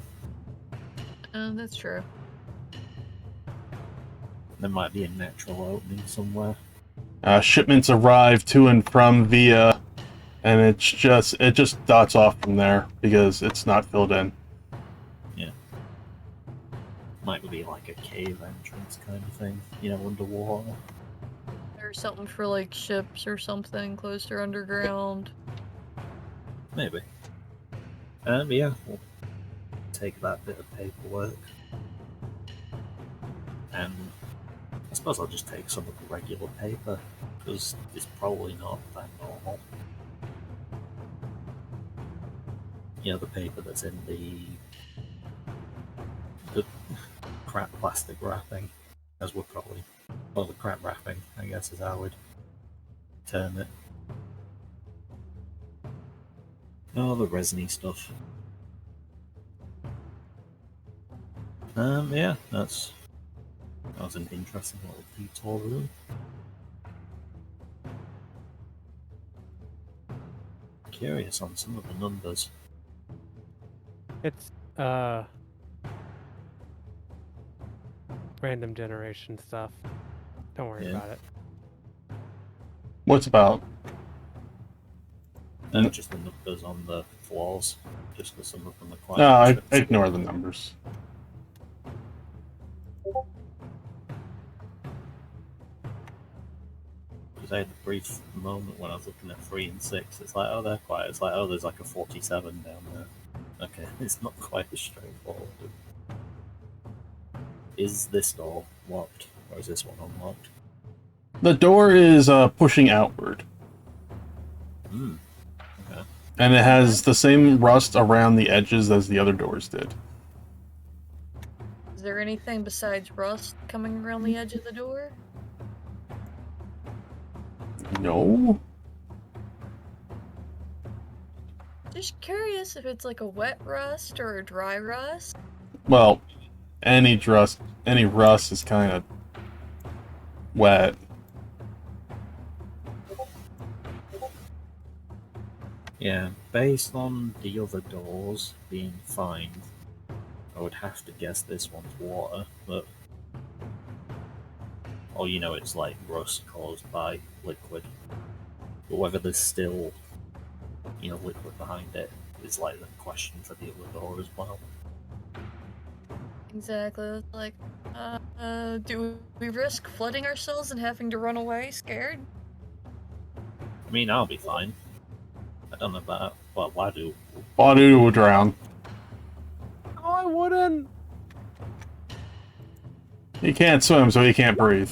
that's true. There might be a natural opening somewhere. Shipments arrive to and from via, and it just dots off from there because it's not filled in. Yeah. Might be like a cave entrance kind of thing, you know, underwater. Or something for like ships or something closer underground. Maybe. Yeah, we'll take that bit of paperwork. And I suppose I'll just take some of the regular paper, because it's probably not that normal. You know, the paper that's in the crap plastic wrapping, as we're probably, well, the crap wrapping, I guess is how I would term it. Oh, the resiny stuff. Yeah, that was an interesting little detour room. Curious on some of the numbers. It's random generation stuff. Don't worry Yeah. about it. What's about? And just the numbers on the floors, just because some of them are quite No, I interesting. ignore the numbers. Because I had a brief moment when I was looking at 3 and 6. It's like, oh, they're quiet. It's like, oh, there's like a 47 down there. Okay, it's not quite as straightforward. Is this door locked, or is this one unlocked? The door is pushing outward, Hmm. Okay. and it has the same rust around the edges as the other doors did. Is there anything besides rust coming around the edge of the door? No? Just curious if it's like a wet rust or a dry rust. Well, any rust is kind of wet. Yeah, based on the other doors being fine, I would have to guess this one's water, but... Or, you know, it's like rust caused by liquid. But whether there's still, you know, liquid behind it is like the question for the other door as well. Exactly. It's like, do we risk flooding ourselves and having to run away scared? I mean, I'll be fine. I don't know about, well, Wadu. Badu will drown. Oh, I wouldn't. He can't swim, so he can't breathe.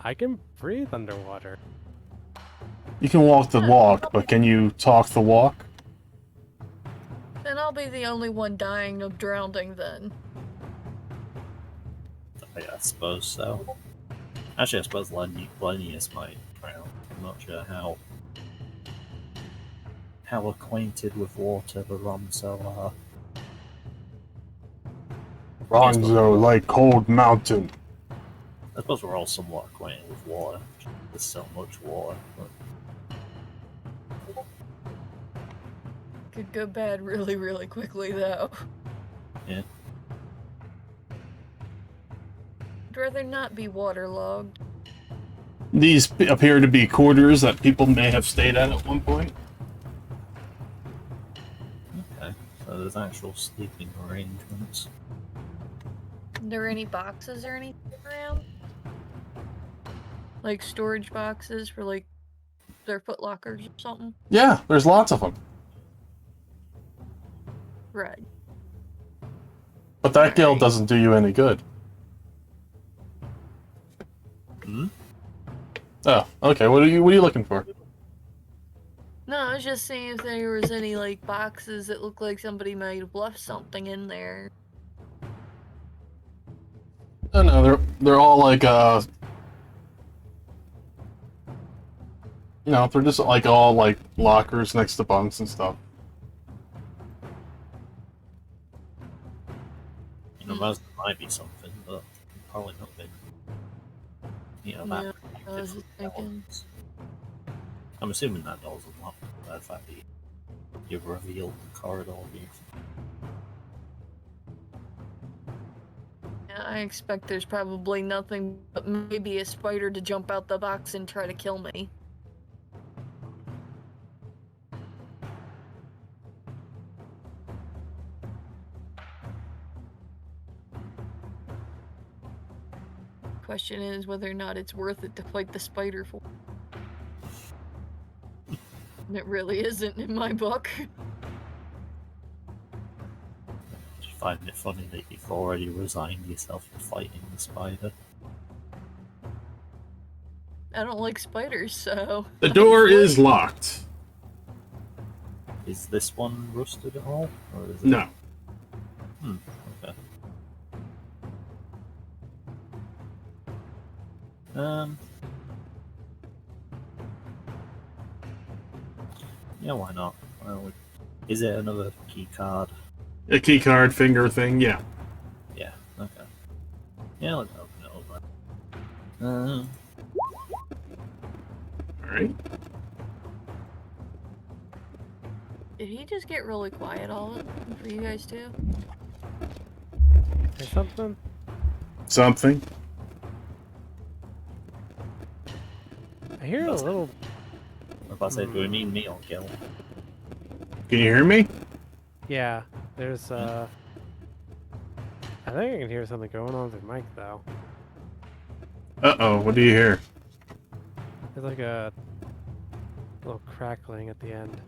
I can breathe underwater. You can walk the walk, but can you talk the walk? Then I'll be the only one dying of drowning then. I suppose so. Actually, I suppose Lennius might drown. I'm not sure how acquainted with water the Ronzo are. Ronzo, like cold mountain. I suppose we're all somewhat acquainted with water. There's so much water. But Could go bad really, really quickly, though. yeah. I'd rather not be waterlogged. These appear to be quarters that people may have stayed at one point. Okay. So there's actual sleeping arrangements. Are there any boxes or anything around? Like storage boxes for like their foot lockers or something? Yeah, there's lots of them. Right. But that guild doesn't do you any good. Hmm? Oh, okay. What are you looking for? No, I was just seeing if there was any like boxes that look like somebody might have left something in there. Oh no, they're all like they're just like all like lockers next to bunks and stuff. You know, there might be something, but probably not been. That. Yeah, I was just thinking. I'm assuming that door's unlocked. By the fact that you've revealed the corridor here. Yeah, I expect there's probably nothing but maybe a spider to jump out the box and try to kill me. Question is whether or not it's worth it to fight the spider for. And it really isn't in my book. Just find it funny that you've already resigned yourself to fighting the spider. I don't like spiders, so... The door is locked. Is this one rusted at all? Or is it... No. Okay. Yeah, why not? Well, is it another key card? A key card finger thing, yeah. Yeah, okay. Yeah, let's open it up. Alright. Did he just get really quiet all of it for you guys too? Say something? Something. I hear a little. I was about to say, do we need me or Gil? Can you hear me? Yeah, there's I think I can hear something going on with your mic though. Uh-oh, what do you hear? There's like a little crackling at the end.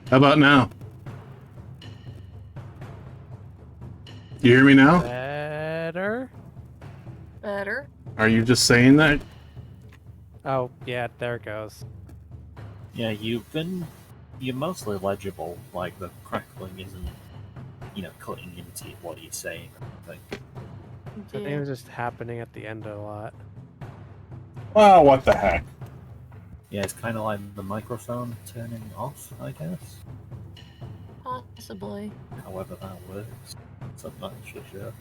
How about now? You hear me now? Better? Better? Are you just saying that? Oh, yeah, there it goes. Yeah, you're mostly legible, like the crackling isn't, cutting into what he's saying or anything. I think it was just happening at the end a lot. Well, what the heck? Yeah, it's kind of like the microphone turning off, I guess. Possibly. However that works. So I'm not sure.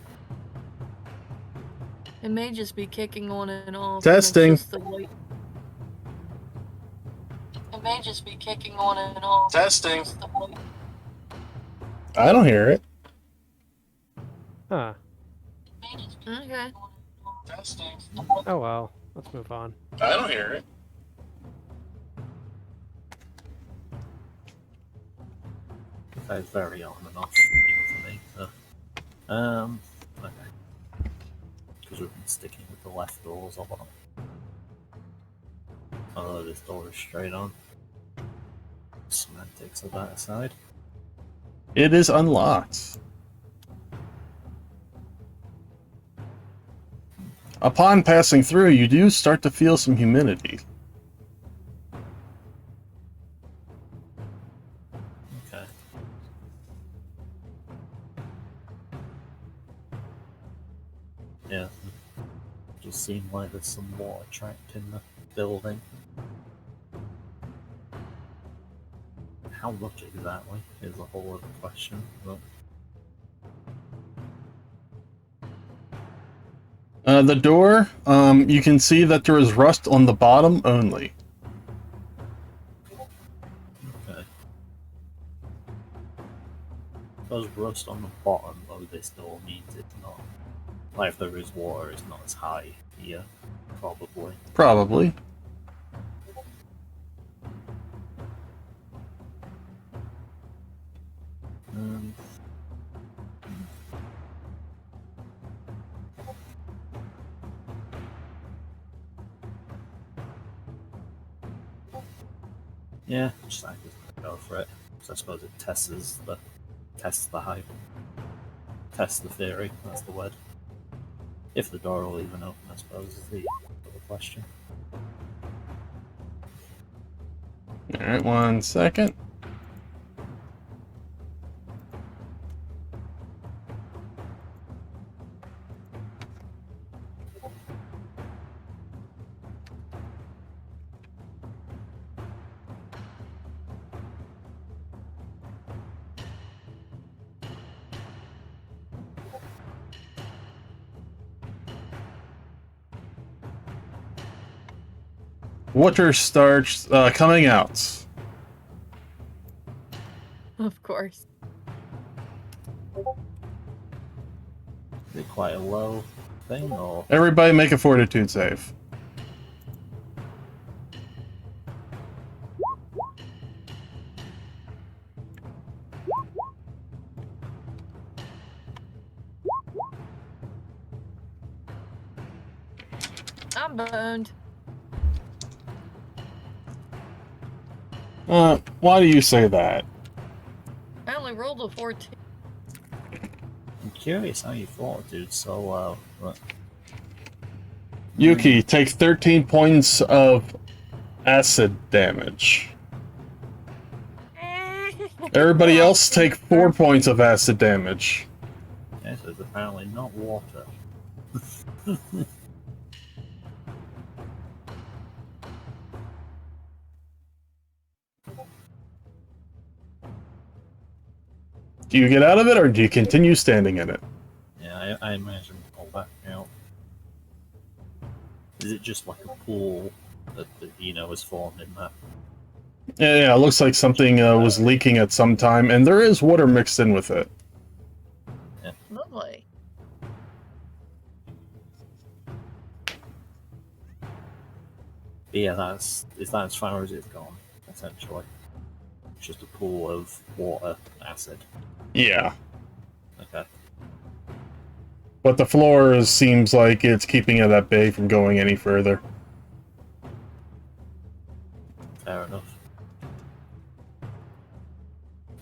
It may just be kicking on and off. Testing. It's just the light. It may just be kicking on and off. Testing. It's just the light. I don't hear it. Huh. Okay. Testing. Oh well, let's move on. I don't hear it. That's very on and off for me. So. Okay. Because we've been sticking with the left doors a lot. Although this door is straight on. Semantics of that aside. It is unlocked. Upon passing through, you do start to feel some humidity. Okay. Yeah. Just seemed like there's some water trapped in the building. how much exactly is a whole other question. But The door, you can see that there is rust on the bottom only. okay. Does rust on the bottom of this door means it's not, like if there is water, it's not as high here, probably. Probably. Um, yeah, just I just go for it. So I suppose it tests the height. Tests the theory, that's the word. If the door will even open, I suppose, is the other question. Alright, 1 second. Water starts coming out. Of course. Is it quite a low thing, or Everybody make a fortitude save. I'm boned. Why do you say that? I only rolled a 14. I'm curious how you fortitude so low, but Yuki, take 13 points of acid damage. Everybody else take 4 points of acid damage. yes, it's apparently not water. Do you get out of it, or do you continue standing in it? Yeah, I imagine all back out. Is it just like a pool that is formed in that? Yeah, it looks like something was leaking at some time, and there is water mixed in with it. Lovely. But yeah, is that as far as it's gone, essentially? It's just a pool of water, acid. Yeah. Okay. But the floor seems like it's keeping it at bay from going any further. Fair enough.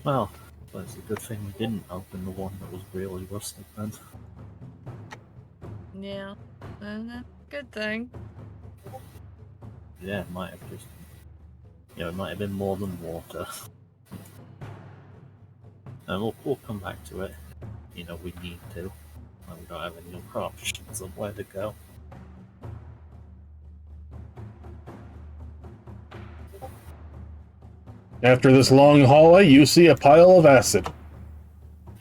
Well, it's a good thing we didn't open the one that was really rusted then. Yeah. And that's a good thing. Yeah, it might have just... it might have been more than water. And we'll come back to it. We need to. We don't have any other options of where to go. After this long hallway, you see a pile of acid.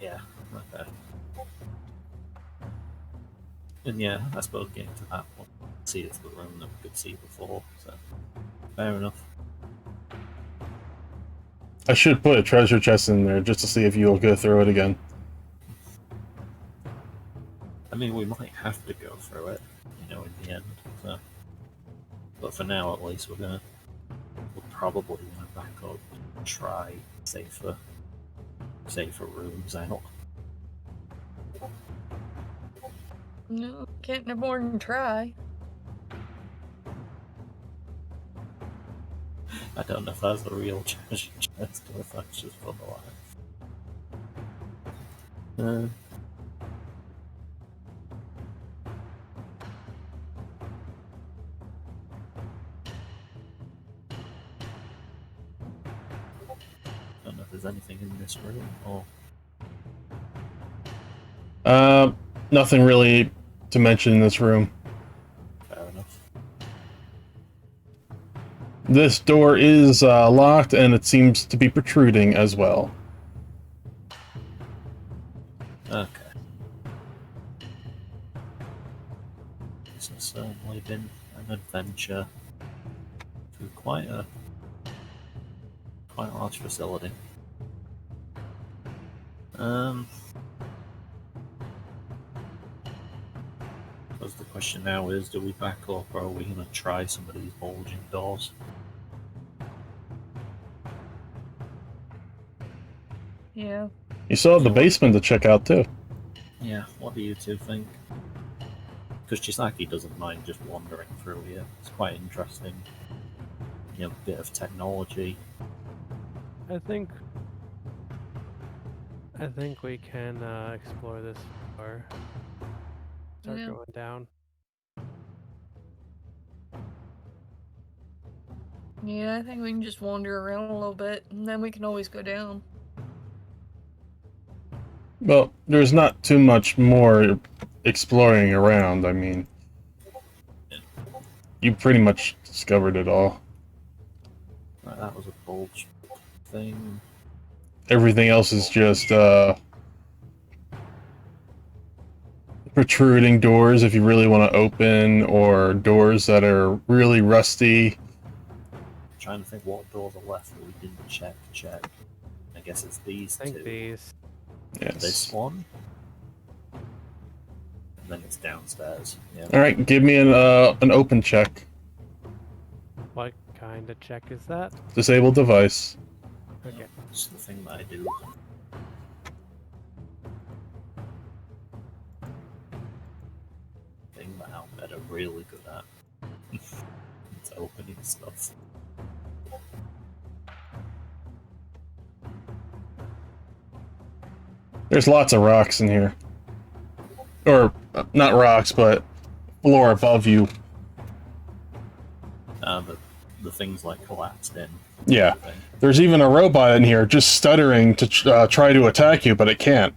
Yeah, okay. And yeah, I suppose getting to that one, see it's the room that we could see before, so fair enough. I should put a treasure chest in there just to see if you'll go through it again. I mean, we might have to go through it, in the end. So. But for now, at least, we're probably gonna back up and try safer rooms out. No, can't no more than try. I don't know if that's the real treasure chest or if that's just for the life. I don't know if there's anything in this room or. Nothing really to mention in this room. Fair enough. this door is locked, and it seems to be protruding as well. Okay. This has certainly been an adventure through quite a large facility. Suppose the question now is, do we back up, or are we going to try some of these bulging doors? Yeah. You still have the basement to check out, too. Yeah, what do you two think? Because Chisaki doesn't mind just wandering through here. It's quite interesting. You know, bit of technology. I think we can explore this or start Yeah. going down. Yeah, I think we can just wander around a little bit, and then we can always go down. Well, there's not too much more exploring around. I mean, you pretty much discovered it all. Right, that was a bulge thing. Everything else is just protruding doors if you really want to open, or doors that are really rusty. Trying to think what doors are left that we didn't check. I guess it's these I think two. these. Yes. This one. And then it's downstairs. Yeah. All right, give me an open check. What kind of check is that? Disable device. Okay. It's the thing that I do. Thing that Albert are really good at. It's opening stuff. There's lots of rocks in here. Or, not rocks, but floor above you. The things like collapsed in. Yeah. There's even a robot in here just stuttering to try to attack you, but it can't.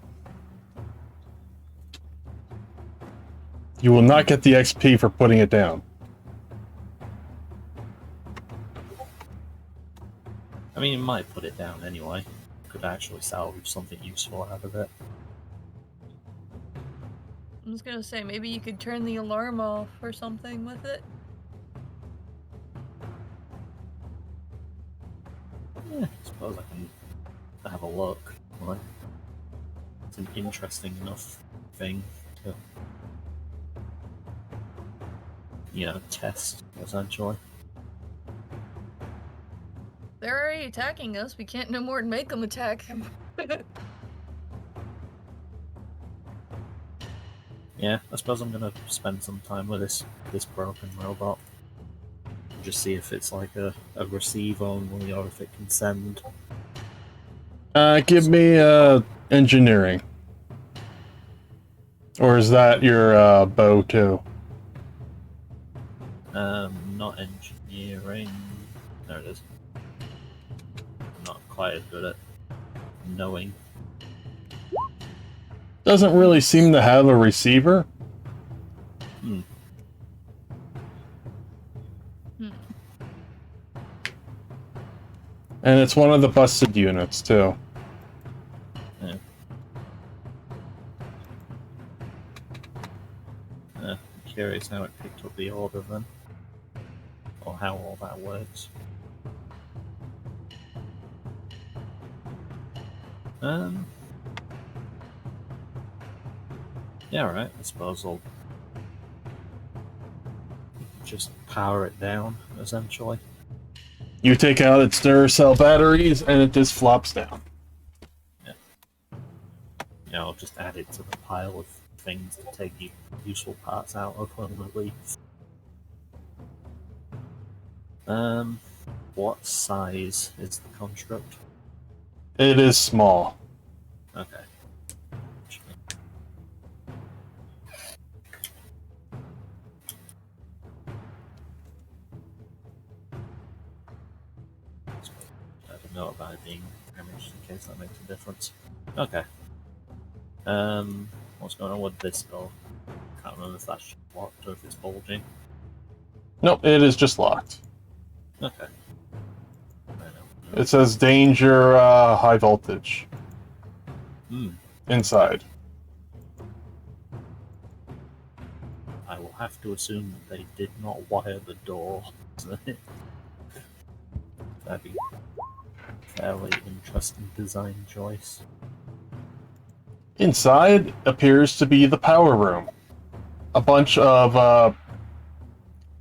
You will not get the XP for putting it down. I mean, you might put it down anyway. Could actually salvage something useful out of it. I was gonna say, maybe you could turn the alarm off or something with it. Yeah, I suppose I can have a look. Right? It's an interesting enough thing to, test, essentially. They're already attacking us. We can't no more than make them attack. Yeah, I suppose I'm gonna spend some time with this broken robot. And just see if it's like a receive only, or if it can send. Give me engineering. Or is that your bow too? Not engineering. There it is. I'm not quite as good at knowing. Doesn't really seem to have a receiver. Hmm. And it's one of the busted units too. Yeah. I'm curious how it picked up the order then. Or how all that works. Yeah, right. I suppose I'll just power it down, essentially. You take out its Duracell batteries, and it just flops down. Yeah. I'll just add it to the pile of things to take useful parts out of when we leave. What size is the construct? It is small. Okay. I don't know about it being damaged in case that makes a difference. Okay. What's going on with this door? Can't remember if that's locked or if it's bulging. Nope, it is just locked. Okay. It says danger, high voltage. Hmm. Inside. I will have to assume that they did not wire the door. That'd be a fairly interesting design choice. Inside appears to be the power room. A bunch of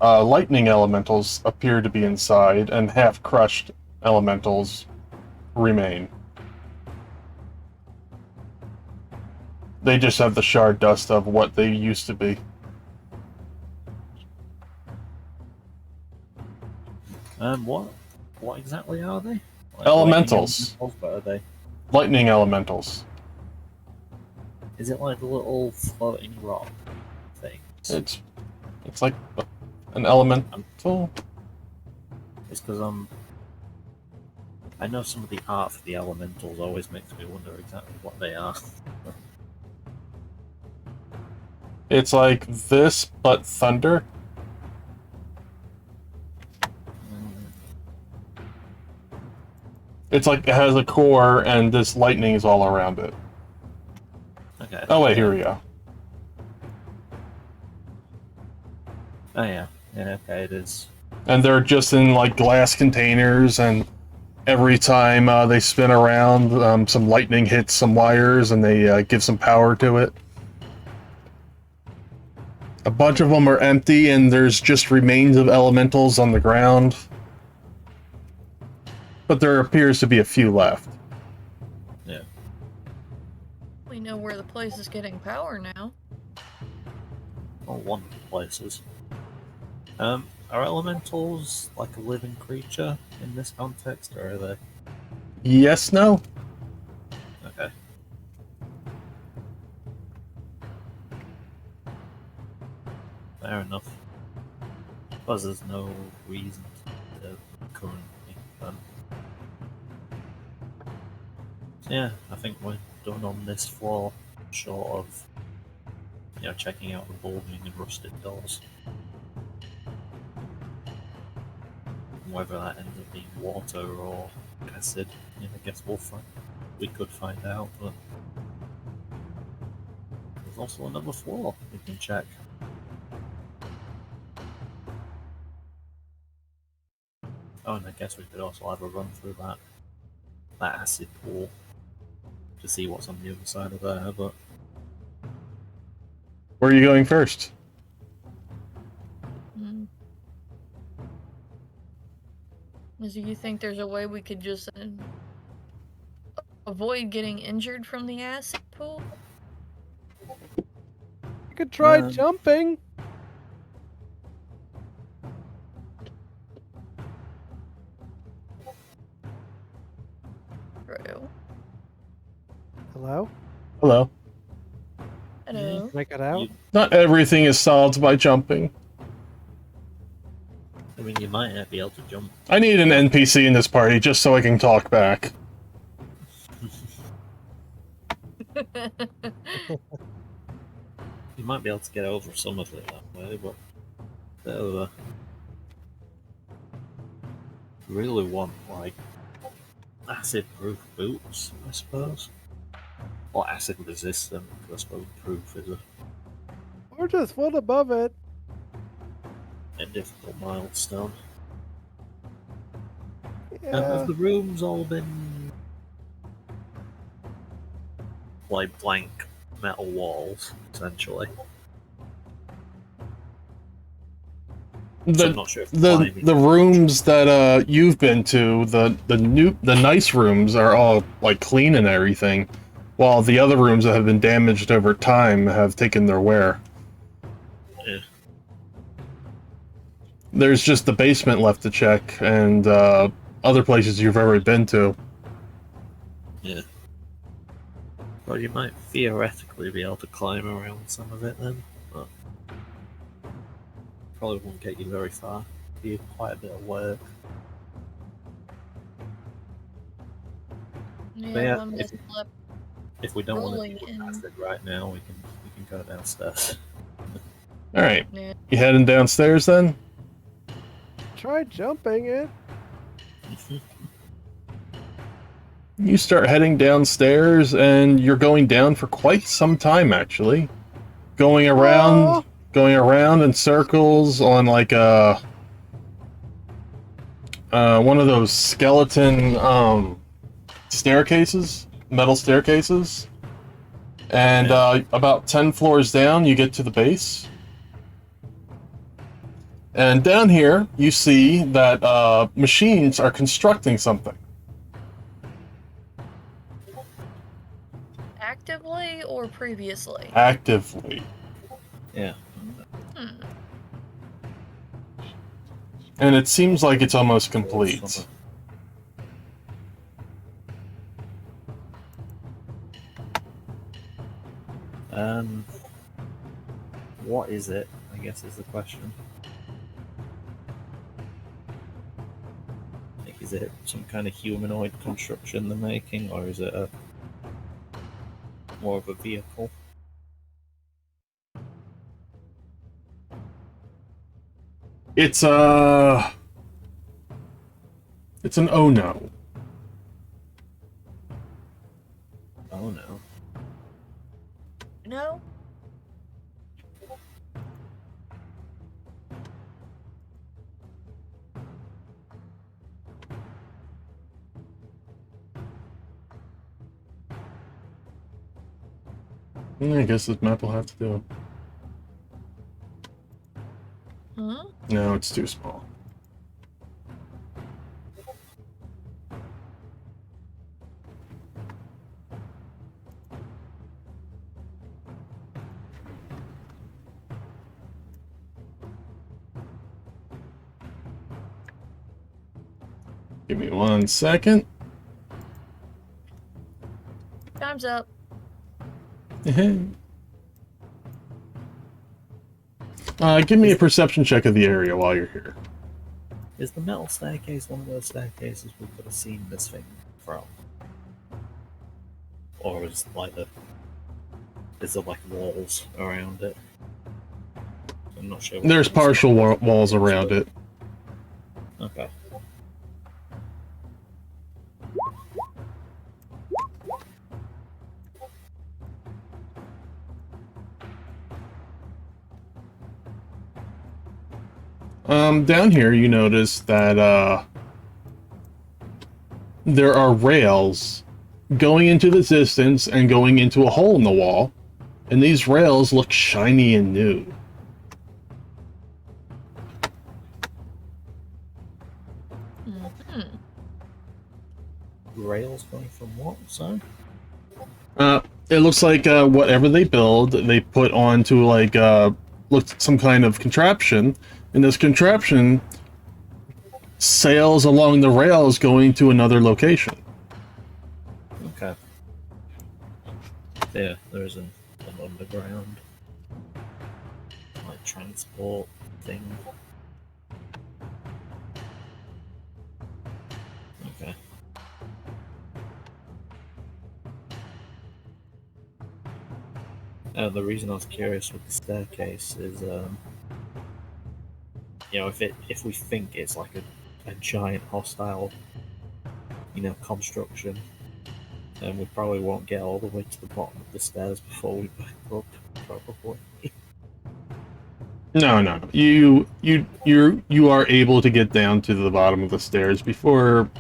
lightning elementals appear to be inside, and half-crushed elementals remain. They just have the shard dust of what they used to be. What exactly are they? Like Elementals. What are they? Lightning elementals. Is it like the little floating rock things? It's like an elemental. It's because I know some of the art for the elementals always makes me wonder exactly what they are. It's like this, but thunder. It's like it has a core, and this lightning is all around it. Okay. Oh wait, here we go. Oh yeah, okay, it is. And they're just in like glass containers, and every time they spin around, some lightning hits some wires, and they give some power to it. A bunch of them are empty, and there's just remains of elementals on the ground. But there appears to be a few left. Yeah. We know where the place is getting power now. Well, one of the places. Are elementals like a living creature in this context, or are they? Yes, no? Okay. Fair enough. I suppose there's no reason to currently. Yeah, I think we're done on this floor, short of, checking out the bulging and rusted doors. Whether that ends up being water or acid, I guess we could find out, but there's also another floor we can check. Oh, and I guess we could also have a run through that acid pool to see what's on the other side of there, but Where are you going first? Do you think there's a way we could just avoid getting injured from the acid pool? You could try jumping. True. Hello? Hello. Hello. Can I get out? Not everything is solved by jumping. I mean, you might not be able to jump. I need an NPC in this party just so I can talk back. You might be able to get over some of it that way, but really want like acid-proof boots, I suppose, or acid-resistant. I suppose proof is Or just one above it. a difficult milestone. Yeah. Have the rooms all been like blank metal walls, essentially? So I'm not sure if The rooms that you've been to, the nice rooms are all like clean and everything, while the other rooms that have been damaged over time have taken their wear. Yeah. There's just the basement left to check, and other places you've already been to. Yeah. Well, you might theoretically be able to climb around some of it then, but probably won't get you very far. Be quite a bit of work. Yeah, yeah, if we don't want to rolling deal in. with acid right now, we can go downstairs. All right, Yeah. you heading downstairs then? Try jumping it. you start heading downstairs, and you're going down for quite some time, actually. Going around, going around in circles on like one of those skeleton staircases, metal staircases. And about 10 floors down, you get to the base. And down here, you see that machines are constructing something. Actively or previously? Actively. Yeah. Hmm. And it seems like it's almost complete. What is it, I guess is the question. Like, is it some kind of humanoid construction they're making, or is it more of a vehicle? It's an oh no. Oh no. No? I guess this map will have to do. Huh? No, it's too small. Give me 1 second. Time's up. Give me a perception check of the area while you're here. Is the metal staircase one of those staircases we could have seen this thing from? Or is there like walls around it? I'm not sure. There's partial walls around it. Okay. Down here you notice that there are rails going into the distance and going into a hole in the wall, and these rails look shiny and new. Mm-hmm. Rails going from what, son? It looks like whatever they build, they put onto like some kind of contraption, and this contraption sails along the rails going to another location. Okay. Yeah, there's an underground like transport thing. Okay. The reason I was curious with the staircase is, if we think it's like a giant hostile, construction, then we probably won't get all the way to the bottom of the stairs before we back up, probably. No. You are able to get down to the bottom of the stairs before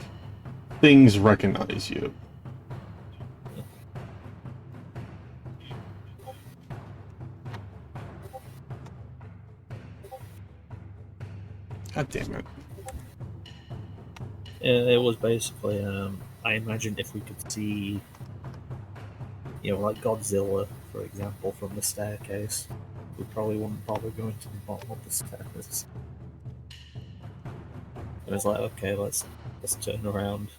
things recognize you. God damn it. It was basically, I imagined if we could see, like Godzilla, for example, from the staircase, we probably wouldn't bother going to the bottom of the stairs. And it's like, okay, let's turn around,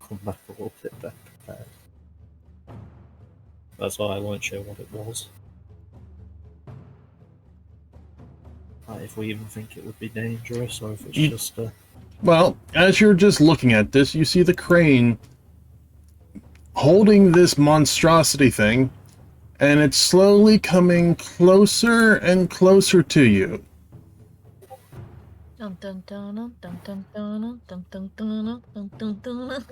come back a little bit better prepared. That's why I weren't sure what it was. If we even think it would be dangerous, or if it's just a... Well, as you're just looking at this, you see the crane holding this monstrosity thing, and it's slowly coming closer and closer to you. Dun dun dun dun dun dun dun dun dun dun dun dun dun.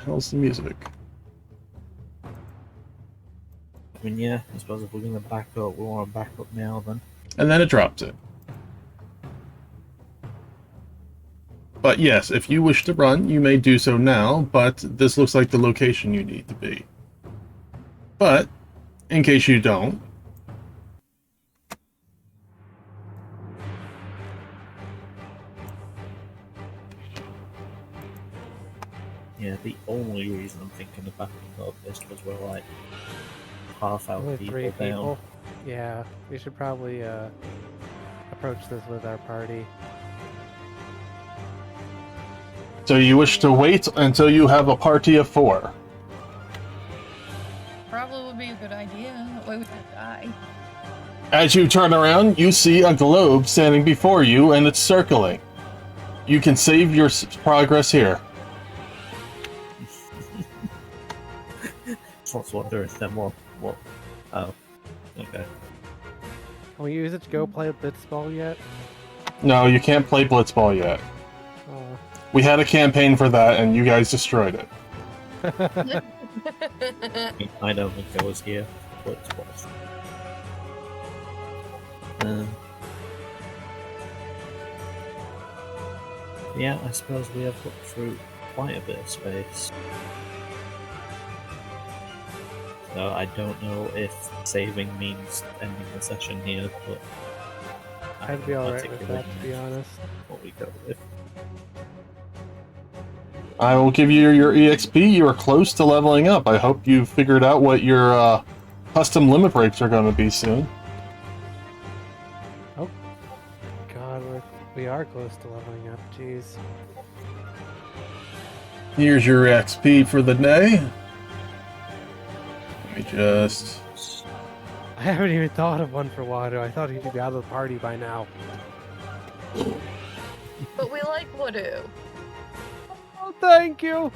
hell's the music? I mean, yeah, I suppose if we're going to back up, we want to back up now then. And then it drops it. But yes, if you wish to run, you may do so now, but this looks like the location you need to be. But, in case you don't, Yeah, the only reason I'm thinking of backing up is because we're like half our Only people 3 down. people. Yeah, we should probably approach this with our party. so you wish to wait until you have a party of 4. Probably would be a good idea. That way we don't die. As you turn around, you see a globe standing before you, and it's circling. You can save your progress here. I was wondering then what? Oh, okay. Can we use it to go play Blitzball yet? No, you can't play Blitzball yet. Oh. We had a campaign for that, and you guys destroyed it. I don't think I was here. But it's worse. Yeah, I suppose we have looked through quite a bit of space. So I don't know if saving means ending the session here, but I'd be alright with that, to be honest. what we go with. I will give you your EXP. You are close to leveling up. I hope you figured out what your custom limit breaks are going to be soon. Oh, God, we are close to leveling up. Jeez. Here's your XP for the day. Let me just... I haven't even thought of one for Wado. I thought he'd be out of the party by now. But we like Wadu. Oh, thank you!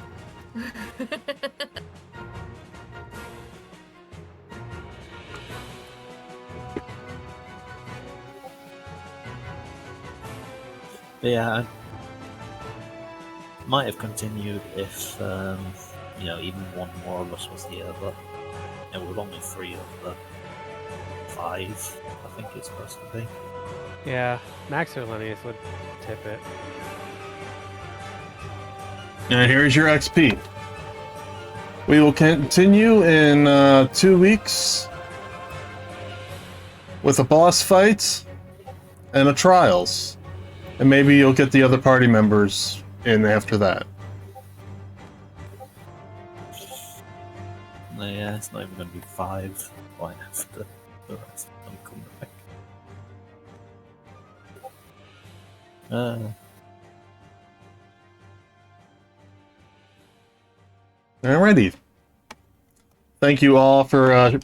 Yeah, I might have continued if, even one more of us was here, but with only 3 of the 5, I think it's supposed to be. Yeah, Max or Linnaeus would tip it. And here's your XP. We will continue in 2 weeks with a boss fight and a trials. And maybe you'll get the other party members in after that. No, yeah, it's not even going to be 5 right after the rest of them come back. Alrighty. Thank you all for coming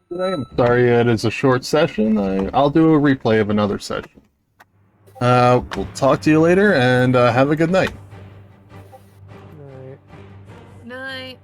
today. I'm sorry it is a short session. I'll do a replay of another session. We'll talk to you later, and have a good night. Alright. Night.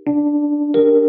Bye.